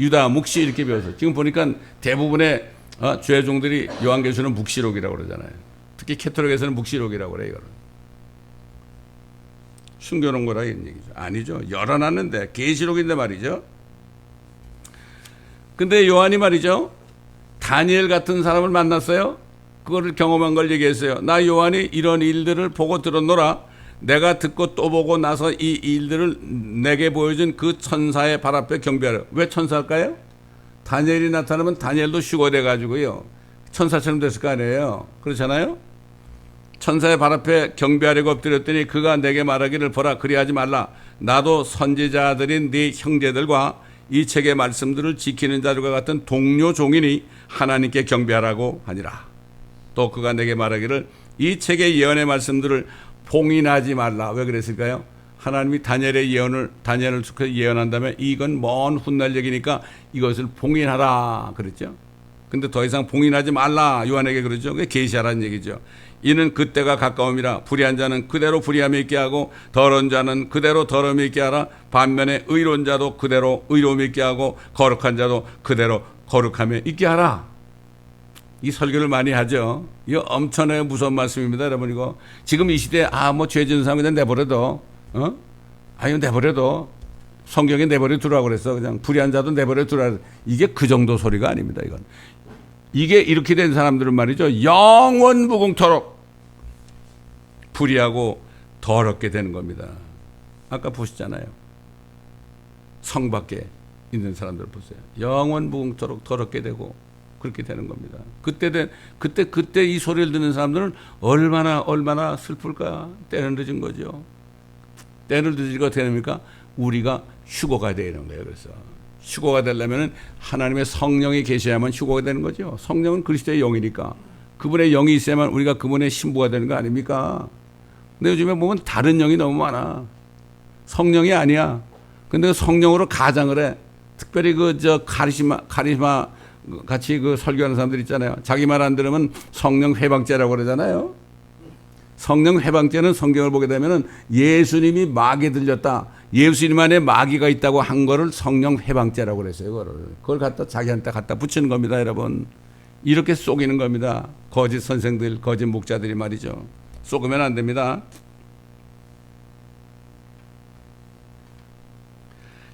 이렇게 배웠어요. 지금 보니까 대부분의 죄종들이 요한계시록은 묵시록이라고 그러잖아요. 특히 캐톨릭에서는 묵시록이라고 그래요. 이거는 숨겨놓은 거라 이런 얘기죠. 아니죠. 열어놨는데 계시록인데 말이죠. 근데 요한이 말이죠, 다니엘 같은 사람을 만났어요. 그거를 경험한 걸 얘기했어요. 나 요한이 이런 일들을 보고 들었노라. 내가 듣고 또 보고 나서 이 일들을 내게 보여준 그 천사의 발 앞에 경배하라. 왜 천사일까요? 다니엘이 나타나면 다니엘도 휴거돼 가지고요, 천사처럼 됐을 거 아니에요. 그렇잖아요. 천사의 발 앞에 경배하려고 엎드렸더니 그가 내게 말하기를, 보라, 그리하지 말라. 나도 선지자들인 네 형제들과 이 책의 말씀들을 지키는 자들과 같은 동료 종이니 하나님께 경배하라고 하니라. 또 그가 내게 말하기를, 이 책의 예언의 말씀들을 봉인하지 말라. 왜 그랬을까요? 하나님이 다니엘의 예언을 예언한다면 이건 먼 훗날 얘기니까 이것을 봉인하라 그랬죠. 근데 더 이상 봉인하지 말라 요한에게 그러죠. 그게 계시하라는 얘기죠. 이는 그때가 가까움이라. 불의한 자는 그대로 불의함이 있게 하고 더러운 자는 그대로 더러움이 있게 하라. 반면에 의로운 자도 그대로 의로움이 있게 하고 거룩한 자도 그대로 거룩함이 있게 하라. 이 설교를 많이 하죠. 이거 엄청나게 무서운 말씀입니다, 여러분. 이거 지금 이 시대에 뭐 죄 지은 사람 그냥 내버려둬. 이거 내버려둬. 성경에 내버려 두라고 그랬어. 그냥 불의한 자도 내버려 두라. 이게 그 정도 소리가 아닙니다, 이건. 이게 이렇게 된 사람들은 말이죠, 영원 무궁토록 불의하고 더럽게 되는 겁니다. 아까 보셨잖아요. 성 밖에 있는 사람들 보세요. 영원 무궁토록 더럽게 되고 그렇게 되는 겁니다. 그때 이 소리를 듣는 사람들은 얼마나 슬플까. 때는 늦은 거죠. 때를 늦으니까 어떻게 됩니까? 우리가 휴거가 되는 거예요. 그래서 휴거가 되려면 하나님의 성령이 계셔야만 휴거가 되는 거죠. 성령은 그리스도의 영이니까 그분의 영이 있어야만 우리가 그분의 신부가 되는 거 아닙니까? 근데 요즘에 보면 다른 영이 너무 많아. 성령이 아니야. 근데 성령으로 가장을 해. 특별히 카리스마 같이 설교하는 사람들 있잖아요. 자기 말 안 들으면 성령 회방죄라고 그러잖아요. 성령 회방죄는 성경을 보게 되면은 예수님이 마귀에 들렸다. 예수님 안에 마귀가 있다고 한 거를 성령 회방죄라고 그랬어요. 그걸 갖다 자기한테 갖다 붙이는 겁니다, 여러분. 이렇게 속이는 겁니다. 거짓 선생들, 거짓 목자들이 말이죠. 속으면 안 됩니다.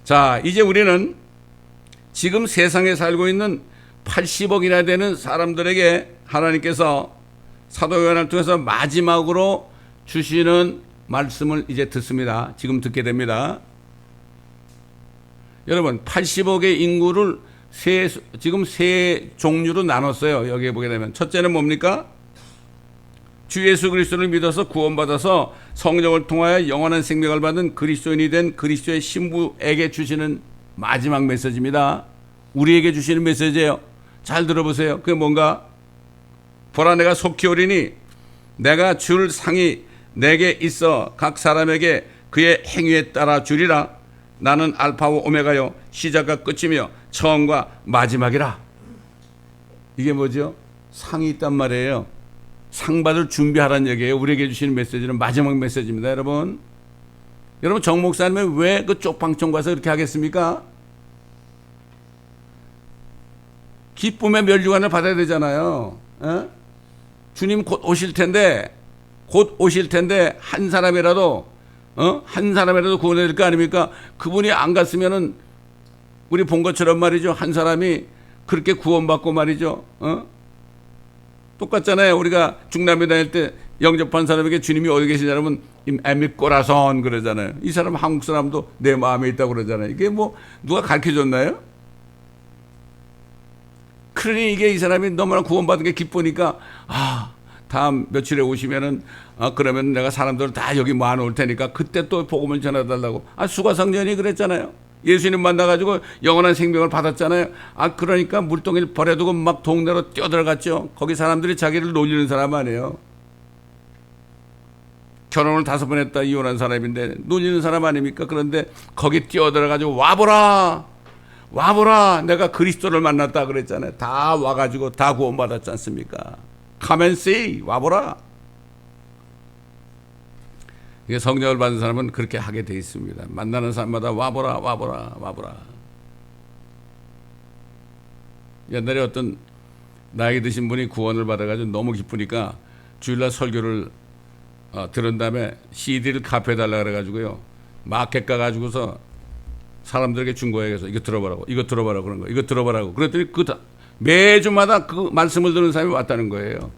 자, 이제 우리는 지금 세상에 살고 있는 80억이나 되는 사람들에게 하나님께서 사도 요한을 통해서 마지막으로 주시는 말씀을 이제 듣습니다. 지금 듣게 됩니다. 여러분, 80억의 인구를 지금 세 종류로 나눴어요. 여기에 보게 되면 첫째는 뭡니까? 주 예수 그리스도를 믿어서 구원받아서 성령을 통하여 영원한 생명을 받은 그리스도인이 된 그리스도의 신부에게 주시는 마지막 메시지입니다. 우리에게 주시는 메시지예요. 잘 들어보세요. 그게 뭔가? 보라, 내가 속히 오리니 내가 줄 상이 내게 있어 각 사람에게 그의 행위에 따라 주리라. 나는 알파와 오메가요 시작과 끝이며 처음과 마지막이라. 이게 뭐죠? 상이 있단 말이에요. 상 받을 준비하라는 얘기예요. 우리에게 주시는 메시지는 마지막 메시지입니다. 여러분 정 목사님은 왜 그 쪽방촌 가서 그렇게 하겠습니까? 기쁨의 면류관을 받아야 되잖아요. 에? 주님 곧 오실 텐데 한 사람이라도 구원해야 될 거 아닙니까? 그분이 안 갔으면은 우리 본 것처럼 말이죠. 한 사람이 그렇게 구원받고 말이죠. 똑같잖아요. 우리가 중남미 다닐 때 영접한 사람에게 주님이 어디 계시냐면 에미 꼬라선 그러잖아요. 이 사람 한국 사람도 내 마음에 있다고 그러잖아요. 이게 뭐 누가 가르쳐줬나요? 그러니 이게 이 사람이 너무나 구원받은 게 기쁘니까 다음 며칠에 오시면은 그러면 내가 사람들을 다 여기 모아놓을 테니까 그때 또 복음을 전해달라고. 수가성전이 그랬잖아요. 예수님 만나가지고 영원한 생명을 받았잖아요. 그러니까 물동이를 버려두고 막 동네로 뛰어들어갔죠. 거기 사람들이 자기를 놀리는 사람 아니에요. 결혼을 5번 했다 이혼한 사람인데 놀리는 사람 아닙니까? 그런데 거기 뛰어들어가지고 와보라 내가 그리스도를 만났다 그랬잖아요. 다 와가지고 다 구원받았지 않습니까? Come and see, 와보라. 이게 성령을 받은 사람은 그렇게 하게 돼 있습니다. 만나는 사람마다 와보라. 옛날에 어떤 나이 드신 분이 구원을 받아가지고 너무 기쁘니까 주일날 설교를 들은 다음에 CD를 카피해달라 그래가지고요. 마켓 가가지고서 사람들에게 준 거예요. 그래서 이거 들어보라고 그런 거. 이거 들어보라고. 그랬더니 매주마다 그 말씀을 듣는 사람이 왔다는 거예요.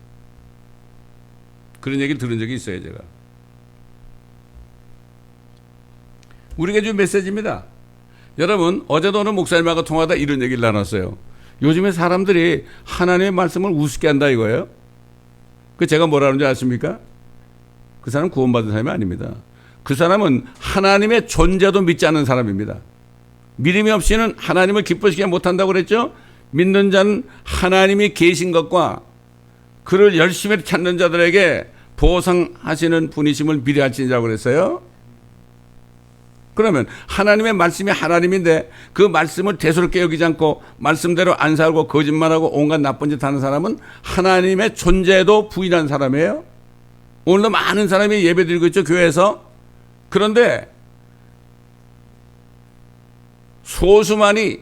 그런 얘기를 들은 적이 있어요, 제가. 우리에게 준 메시지입니다. 여러분, 어제도 오늘 목사님하고 통화하다 이런 얘기를 나눴어요. 요즘에 사람들이 하나님의 말씀을 우습게 한다 이거예요. 그 제가 뭐라는 줄 아십니까? 그 사람은 구원받은 사람이 아닙니다. 그 사람은 하나님의 존재도 믿지 않는 사람입니다. 믿음이 없이는 하나님을 기쁘시게 못한다고 그랬죠? 믿는 자는 하나님이 계신 것과 그를 열심히 찾는 자들에게 보상하시는 분이심을 미리 알지니라고 그랬어요. 그러면 하나님의 말씀이 하나님인데 그 말씀을 대수롭게 여기지 않고 말씀대로 안 살고 거짓말하고 온갖 나쁜 짓 하는 사람은 하나님의 존재도 부인한 사람이에요. 오늘도 많은 사람이 예배드리고 있죠, 교회에서. 그런데 소수만이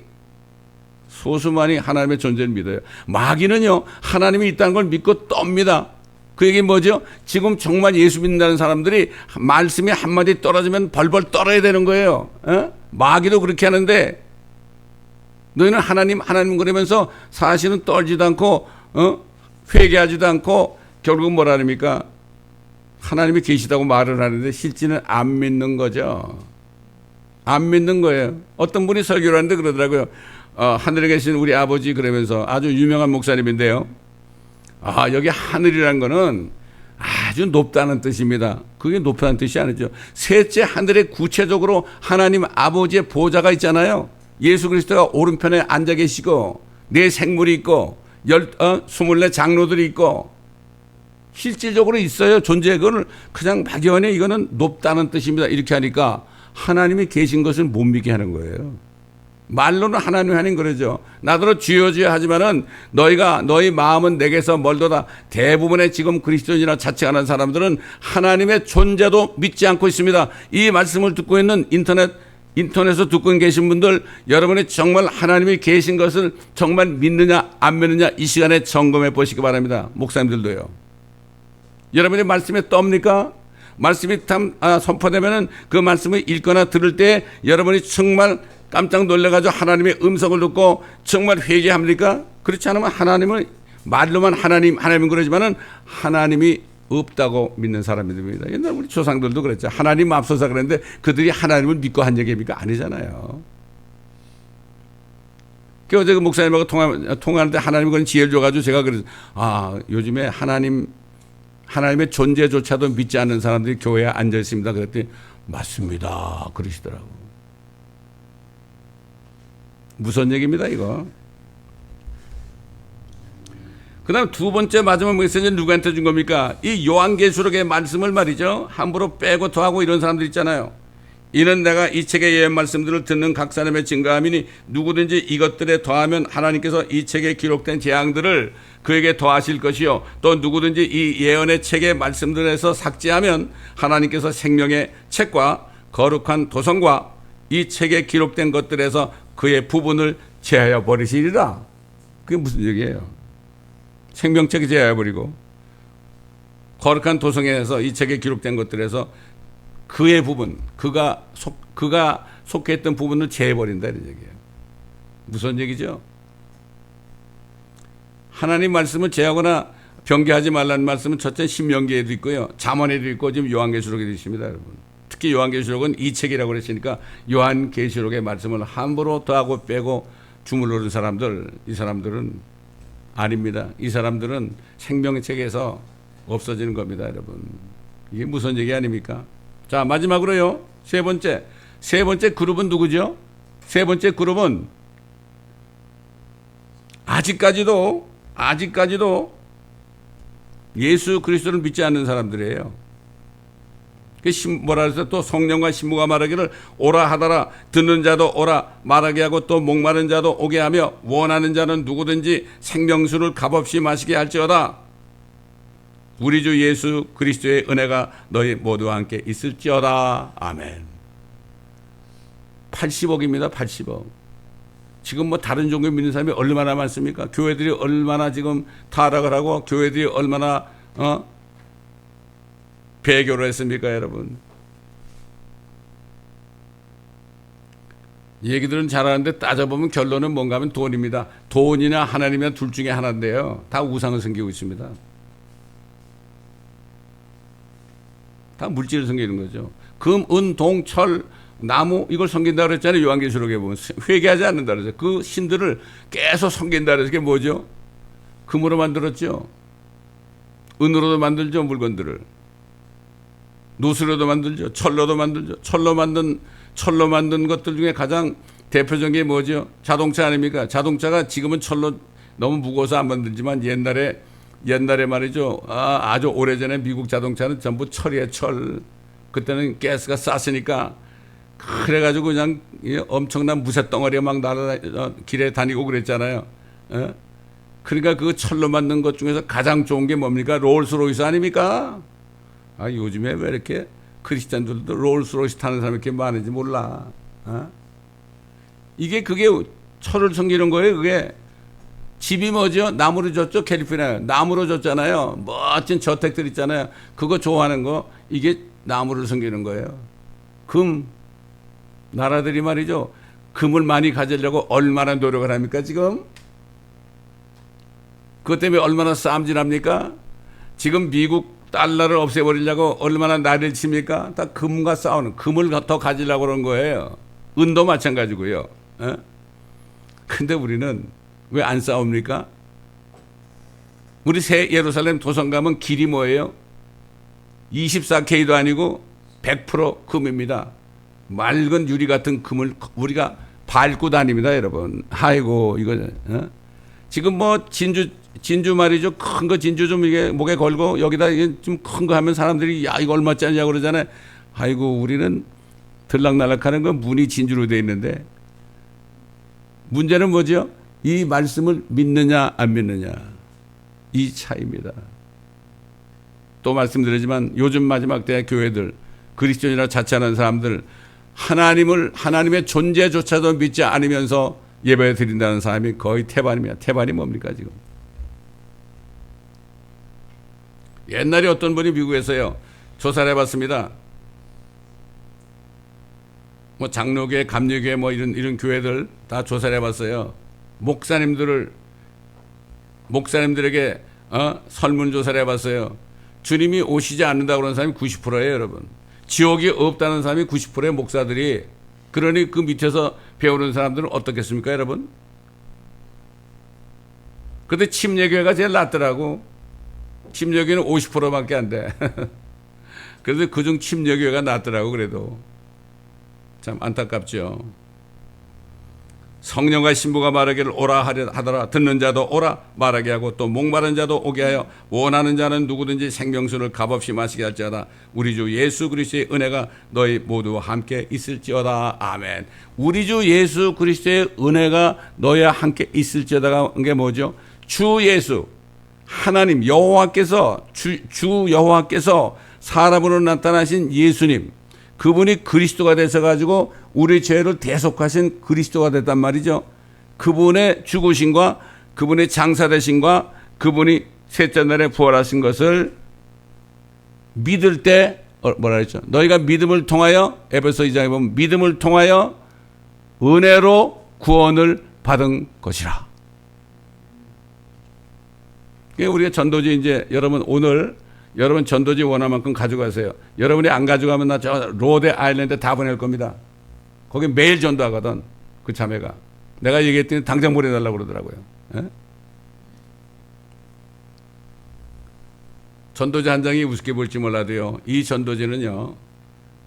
하나님의 존재를 믿어요. 마귀는요, 하나님이 있다는 걸 믿고 떱니다. 그 얘기 뭐죠? 지금 정말 예수 믿는다는 사람들이 말씀이 한마디 떨어지면 벌벌 떨어야 되는 거예요. 마귀도 그렇게 하는데 너희는 하나님 그러면서 사실은 떨지도 않고 회개하지도 않고 결국 뭐라 합니까? 하나님이 계시다고 말을 하는데 실제는 안 믿는 거죠. 안 믿는 거예요. 어떤 분이 설교를 하는데 그러더라고요. 하늘에 계신 우리 아버지 그러면서 아주 유명한 목사님인데요. 여기 하늘이라는 거는 아주 높다는 뜻입니다. 그게 높다는 뜻이 아니죠. 셋째 하늘에 구체적으로 하나님 아버지의 보좌가 있잖아요. 예수 그리스도가 오른편에 앉아 계시고 네 생물이 있고 24 장로들이 있고 실질적으로 있어요. 존재. 그걸 그냥 막연히 이거는 높다는 뜻입니다. 이렇게 하니까 하나님이 계신 것을 못 믿게 하는 거예요. 말로는 하나님이 하는 거죠. 나더러 주여 주여 하지만은 너희 마음은 내게서 멀도다. 대부분의 지금 그리스도인이나 자칭하는 사람들은 하나님의 존재도 믿지 않고 있습니다. 이 말씀을 듣고 있는 인터넷에서 듣고 계신 분들, 여러분이 정말 하나님이 계신 것을 정말 믿느냐 안 믿느냐 이 시간에 점검해 보시기 바랍니다. 목사님들도요. 여러분이 말씀에 떱니까? 말씀이 선포되면은 그 말씀을 읽거나 들을 때 여러분이 정말 깜짝 놀라가지고 하나님의 음성을 듣고 정말 회개합니까? 그렇지 않으면 하나님을 말로만 하나님은 그러지만은 하나님이 없다고 믿는 사람들입니다. 옛날 우리 조상들도 그랬죠. 하나님 앞서서 그랬는데 그들이 하나님을 믿고 한 얘기입니까? 아니잖아요. 그 어제 그 목사님하고 통화하는데 하나님이 그런 지혜를 줘가지고 제가 그래서 요즘에 하나님의 존재조차도 믿지 않는 사람들이 교회에 앉아 있습니다. 그랬더니 맞습니다. 그러시더라고. 무슨 얘기입니다, 이거. 그 다음 두 번째 마지막 메시지는 누구한테 준 겁니까? 이 요한계시록의 말씀을 말이죠. 함부로 빼고 더하고 이런 사람들 있잖아요. 이는 내가 이 책의 예언 말씀들을 듣는 각 사람의 증거함이니 누구든지 이것들에 더하면 하나님께서 이 책에 기록된 재앙들을 그에게 더하실 것이요. 또 누구든지 이 예언의 책의 말씀들에서 삭제하면 하나님께서 생명의 책과 거룩한 도성과 이 책에 기록된 것들에서 그의 부분을 제하여 버리시리라. 그게 무슨 얘기예요? 생명책이 제하여 버리고 거룩한 도성에서 이 책에 기록된 것들에서 그의 부분, 그가 속해 있던 부분을 제해 버린다 이런 얘기예요. 무슨 얘기죠? 하나님 말씀을 제하거나 변개하지 말라는 말씀은 첫째 신명기에도 있고요, 잠언에도 있고 지금 요한계시록에도 있습니다, 여러분. 특히 요한계시록은 이 책이라고 그랬으니까 요한계시록의 말씀을 함부로 더하고 빼고 주물르는 사람들, 이 사람들은 아닙니다. 이 사람들은 생명의 책에서 없어지는 겁니다, 여러분. 이게 무슨 얘기 아닙니까? 자, 마지막으로요. 세 번째 그룹은 누구죠? 세 번째 그룹은 아직까지도 예수 그리스도를 믿지 않는 사람들이에요. 뭐라 그래서 또 성령과 신부가 말하기를 오라 하더라. 듣는 자도 오라 말하게 하고 또 목마른 자도 오게 하며 원하는 자는 누구든지 생명수를 값없이 마시게 할지어다. 우리 주 예수 그리스도의 은혜가 너희 모두와 함께 있을지어다. 아멘. 80억입니다. 80억. 지금 뭐 다른 종교 믿는 사람이 얼마나 많습니까? 교회들이 얼마나 지금 타락을 하고 교회들이 얼마나 배교를 했습니까, 여러분? 얘기들은 잘하는데 따져보면 결론은 뭔가 하면 돈입니다. 돈이나 하나님이나 둘 중에 하나인데요. 다 우상을 섬기고 있습니다. 다 물질을 섬기는 거죠. 금, 은, 동, 철, 나무 이걸 섬긴다 그랬잖아요. 요한계시록에 보면 회개하지 않는다 그랬어요. 그 신들을 계속 섬긴다 그래서 그게 뭐죠? 금으로 만들었죠. 은으로도 만들죠, 물건들을. 노수로도 만들죠. 철로도 만들죠. 철로 만든 것들 중에 가장 대표적인 게 뭐죠? 자동차 아닙니까? 자동차가 지금은 철로 너무 무거워서 안 만들지만 옛날에 말이죠. 아주 오래전에 미국 자동차는 전부 철이에요. 철. 그때는 가스가 쌌으니까 그래가지고 그냥 엄청난 무쇠덩어리가 막 길에 다니고 그랬잖아요. 그러니까 그 철로 만든 것 중에서 가장 좋은 게 뭡니까? 롤스로이스 아닙니까? 요즘에 왜 이렇게 크리스찬들도 롤스로이스 타는 사람이 이렇게 많은지 몰라. 그게 철을 섬기는 거예요. 그게 집이 뭐죠? 나무로 졌죠? 캘리포니아 나무로 졌잖아요. 멋진 저택들 있잖아요. 그거 좋아하는 거 이게 나무를 섬기는 거예요. 금 나라들이 말이죠. 금을 많이 가지려고 얼마나 노력을 합니까 지금? 그것 때문에 얼마나 싸움질합니까? 지금 미국 달러를 없애버리려고 얼마나 난리를 칩니까? 다 금과 싸우는, 금을 더 가지려고 그런 거예요. 은도 마찬가지고요. 근데 우리는 왜 안 싸웁니까? 우리 새 예루살렘 도성 가면 길이 뭐예요? 24K도 아니고 100% 금입니다. 맑은 유리 같은 금을 우리가 밟고 다닙니다, 여러분. 아이고, 이거, 지금 뭐 진주 말이죠. 큰 거 진주 좀 이게 목에 걸고 여기다 좀 큰 거 하면 사람들이 야, 이거 얼마짜리냐고 그러잖아요. 아이고, 우리는 들락날락하는 건 무늬 진주로 되어 있는데 문제는 뭐죠? 이 말씀을 믿느냐 안 믿느냐 이 차이입니다. 또 말씀드리지만 요즘 마지막 때 교회들 그리스도인이라 자처하는 사람들 하나님의 존재조차도 믿지 않으면서 예배 드린다는 사람이 거의 태반입니다. 태반이 뭡니까 지금? 옛날에 어떤 분이 미국에서요 조사를 해봤습니다. 뭐 장로교회, 감리교회 뭐 이런 교회들 다 조사를 해봤어요. 목사님들에게 설문조사를 해봤어요. 주님이 오시지 않는다고 그러는 사람이 90%예요, 여러분. 지옥이 없다는 사람이 90%의 목사들이. 그러니 그 밑에서 배우는 사람들은 어떻겠습니까, 여러분? 근데 침례교회가 제일 낫더라고. 침례교회는 50%밖에 안 돼. 그래서 그중 침례교회가 낫더라고, 그래도. 참 안타깝죠. 성령과 신부가 말하기를 오라 하더라. 듣는 자도 오라 말하게 하고 또 목마른 자도 오게 하여 원하는 자는 누구든지 생명수를 값없이 마시게 할지어다. 우리 주 예수 그리스도의 은혜가 너희 모두와 함께 있을지어다. 아멘. 우리 주 예수 그리스도의 은혜가 너희와 함께 있을지어다가 게 뭐죠? 주 예수 하나님 여호와께서 주 여호와께서 사람으로 나타나신 예수님, 그분이 그리스도가 되셔가지고 우리 죄를 대속하신 그리스도가 됐단 말이죠. 그분의 죽으심과 그분의 장사되심과 그분이 셋째 날에 부활하신 것을 믿을 때 뭐라 그랬죠? 너희가 믿음을 통하여, 에베소 2장에 보면 믿음을 통하여 은혜로 구원을 받은 것이라. 우리가 전도지 이제 여러분 오늘 여러분 전도지 원할 만큼 가져가세요. 여러분이 안 가져가면 나 저 로데 아일랜드 다 보낼 겁니다. 거기 매일 전도하거든. 그 자매가. 내가 얘기했더니 당장 보내달라고 그러더라고요. 에? 전도지 한 장이 우습게 볼지 몰라도요. 이 전도지는요.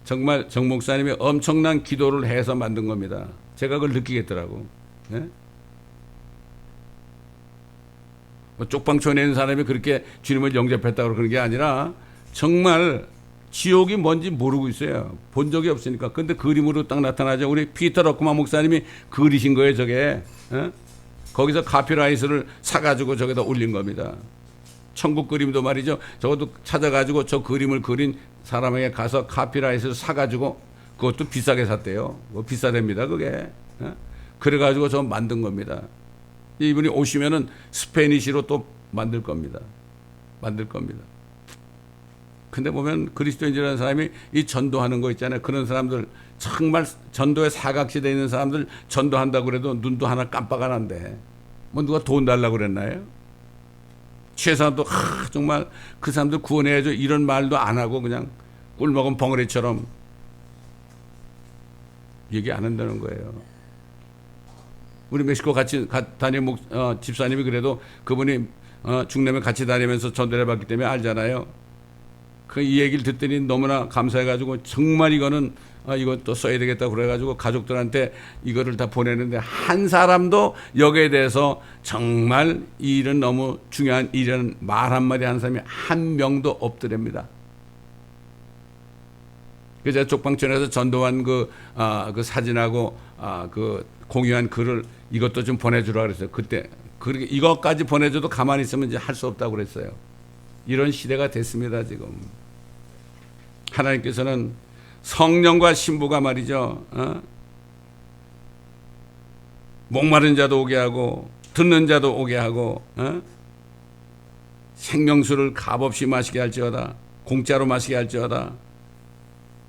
정말 정 목사님이 엄청난 기도를 해서 만든 겁니다. 제가 그걸 느끼겠더라고. 에? 뭐 쪽방촌에 있는 사람이 그렇게 주님을 영접했다고 그런 게 아니라 정말 지옥이 뭔지 모르고 있어요. 본 적이 없으니까. 근데 그림으로 딱 나타나죠. 우리 피터 러크만 목사님이 그리신 거예요, 저게. 에? 거기서 카피라이트를 사가지고 저기다 올린 겁니다. 천국 그림도 말이죠. 저것도 찾아가지고 저 그림을 그린 사람에게 가서 카피라이트를 사가지고 그것도 비싸게 샀대요. 뭐 비싸답니다, 그게. 에? 그래가지고 저 만든 겁니다. 이분이 오시면은 스페니시로 또 만들 겁니다. 만들 겁니다. 근데 보면 그리스도인이라는 사람이 이 전도하는 거 있잖아요. 그런 사람들 정말 전도에 사각지대에 있는 사람들 전도한다고 그래도 눈도 하나 깜빡 안 한대. 뭐 누가 돈 달라고 그랬나요? 최소한도 정말 그 사람들 구원해야죠. 이런 말도 안 하고 그냥 꿀 먹은 벙어리처럼 얘기 안 한다는 거예요. 우리 멕시코 같이 다니는 집사님이 그래도 그분이 중남에 같이 다니면서 전도를 해봤기 때문에 알잖아요. 이 얘기를 듣더니 너무나 감사해가지고 정말 이거는 이것도 써야 되겠다 그래가지고 가족들한테 이거를 다 보내는데 한 사람도 여기에 대해서 정말 이 일은 너무 중요한 일이라는 말 한마디 하는 사람이 한 명도 없더랍니다. 그래서 제가 쪽방촌에서 전도한 그 사진하고 그 공유한 글을 이것도 좀 보내주라 그랬어요. 그때 이것까지 보내줘도 가만히 있으면 이제 할 수 없다고 그랬어요. 이런 시대가 됐습니다, 지금. 하나님께서는 성령과 신부가 말이죠. 목마른 자도 오게 하고 듣는 자도 오게 하고 생명수를 값없이 마시게 할지어다. 공짜로 마시게 할지어다.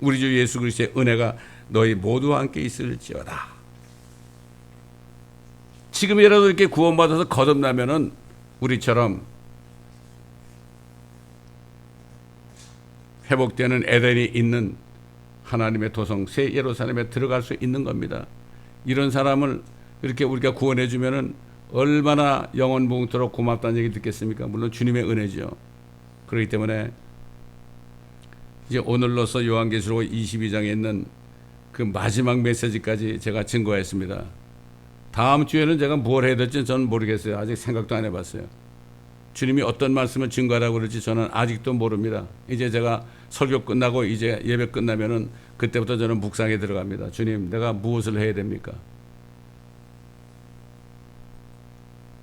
우리 주 예수 그리스도의 은혜가 너희 모두와 함께 있을지어다. 지금이라도 이렇게 구원받아서 거듭나면은 우리처럼 회복되는 에덴이 있는 하나님의 도성 새 예루살렘에 들어갈 수 있는 겁니다. 이런 사람을 이렇게 우리가 구원해 주면은 얼마나 영원봉토록 고맙다는 얘기 듣겠습니까? 물론 주님의 은혜죠. 그렇기 때문에 이제 오늘로서 요한계시록 22장에 있는 그 마지막 메시지까지 제가 증거했습니다. 다음 주에는 제가 뭘 해야 될지 저는 모르겠어요. 아직 생각도 안 해봤어요. 주님이 어떤 말씀을 증거하라고 그럴지 저는 아직도 모릅니다. 이제 제가 설교 끝나고 이제 예배 끝나면은 그때부터 저는 묵상에 들어갑니다. 주님, 내가 무엇을 해야 됩니까?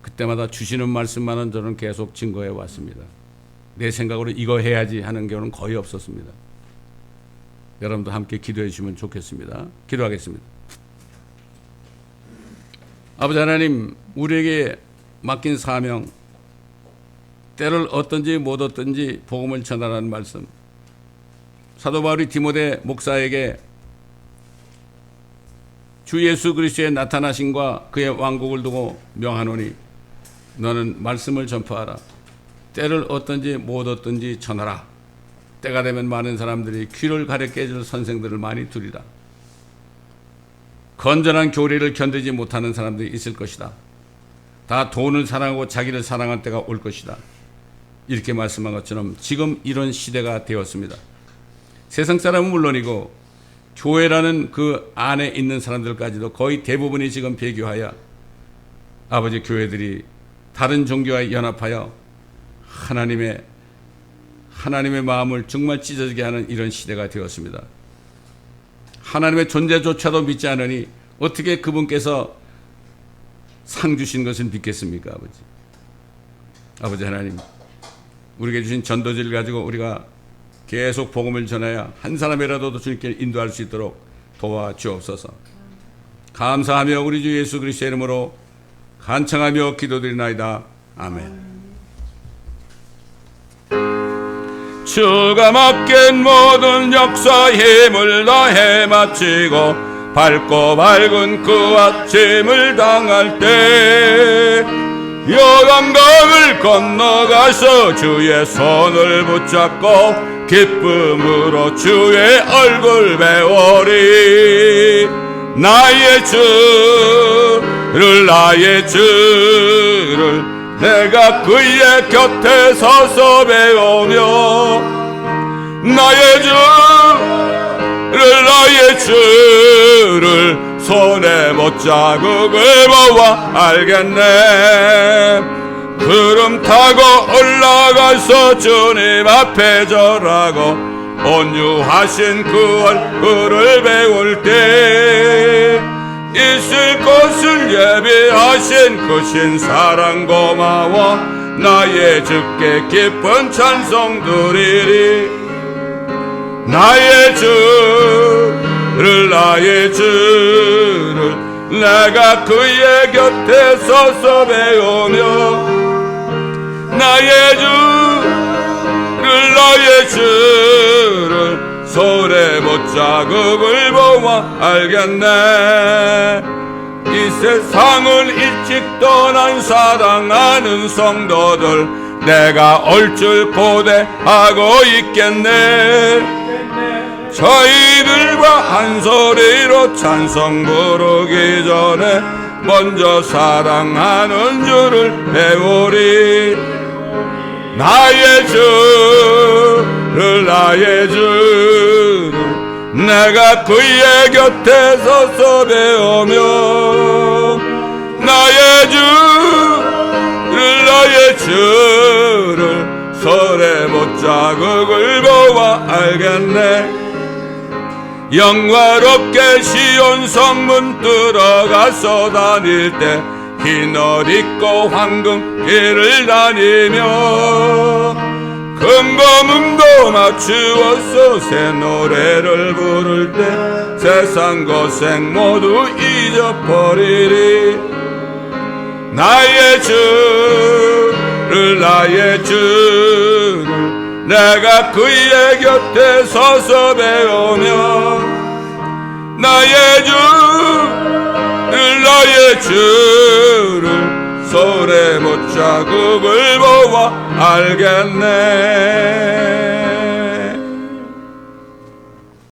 그때마다 주시는 말씀만은 저는 계속 증거해 왔습니다. 내 생각으로 이거 해야지 하는 경우는 거의 없었습니다. 여러분도 함께 기도해 주시면 좋겠습니다. 기도하겠습니다. 아버지 하나님, 우리에게 맡긴 사명, 때를 얻든지 못 얻든지 복음을 전하라는 말씀, 사도 바울이 디모데 목사에게 주 예수 그리스도의 나타나심과 그의 왕국을 두고 명하노니 너는 말씀을 전파하라. 때를 얻든지 못 얻든지 전하라. 때가 되면 많은 사람들이 귀를 가렵게 해줄 선생들을 많이 두리라. 건전한 교리를 견디지 못하는 사람들이 있을 것이다. 다 돈을 사랑하고 자기를 사랑할 때가 올 것이다. 이렇게 말씀한 것처럼 지금 이런 시대가 되었습니다. 세상 사람은 물론이고 교회라는 그 안에 있는 사람들까지도 거의 대부분이 지금 배교하여 아버지 교회들이 다른 종교와 연합하여 하나님의 마음을 정말 찢어지게 하는 이런 시대가 되었습니다. 하나님의 존재조차도 믿지 않으니 어떻게 그분께서 상 주신 것을 믿겠습니까? 아버지 하나님, 우리에게 주신 전도지를 가지고 우리가 계속 복음을 전해야 한 사람이라도 주님께 인도할 수 있도록 도와주옵소서. 감사하며 우리 주 예수 그리스도의 이름으로 간청하며 기도드리나이다. 아멘. 주가 맡긴 모든 역사 힘을 다해 마치고 밝고 밝은 그 아침을 당할 때 요단강을 건너가서 주의 손을 붙잡고 기쁨으로 주의 얼굴 배우리. 나의 주를 내가 그의 곁에 서서 배우며 나의 주를 손에 못자국을 보아 알겠네. 구름 타고 올라가서 주님 앞에 절하고 온유하신 그 얼굴을 배울 때 있을 곳을 예비하신 그 신사랑 고마워 나의 주께 기쁜 찬송 드리리. 나의 주를 내가 그의 곁에 서서 배우며 나의 주를 손에 못자국을 보아 알겠네. 이 세상을 일찍 떠난 사랑하는 성도들 내가 올 줄 고대하고 있겠네. 저희들과 한 소리로 찬송 부르기 전에 먼저 사랑하는 주를 배우리. 나의 주를 내가 그의 곁에 서서 배우며 나의 주를 손에 못자국을 보아 알겠네. 영화롭게 시온 성문 들어가서 다닐 때 흰 옷 입고 황금 길을 다니며 금검음도 맞추어서 새 노래를 부를 때 세상 고생 모두 잊어버리리. 나의 주를 내가 그의 곁에 서서 배우며 나의 주를 손에 못자국을 보아 알겠네.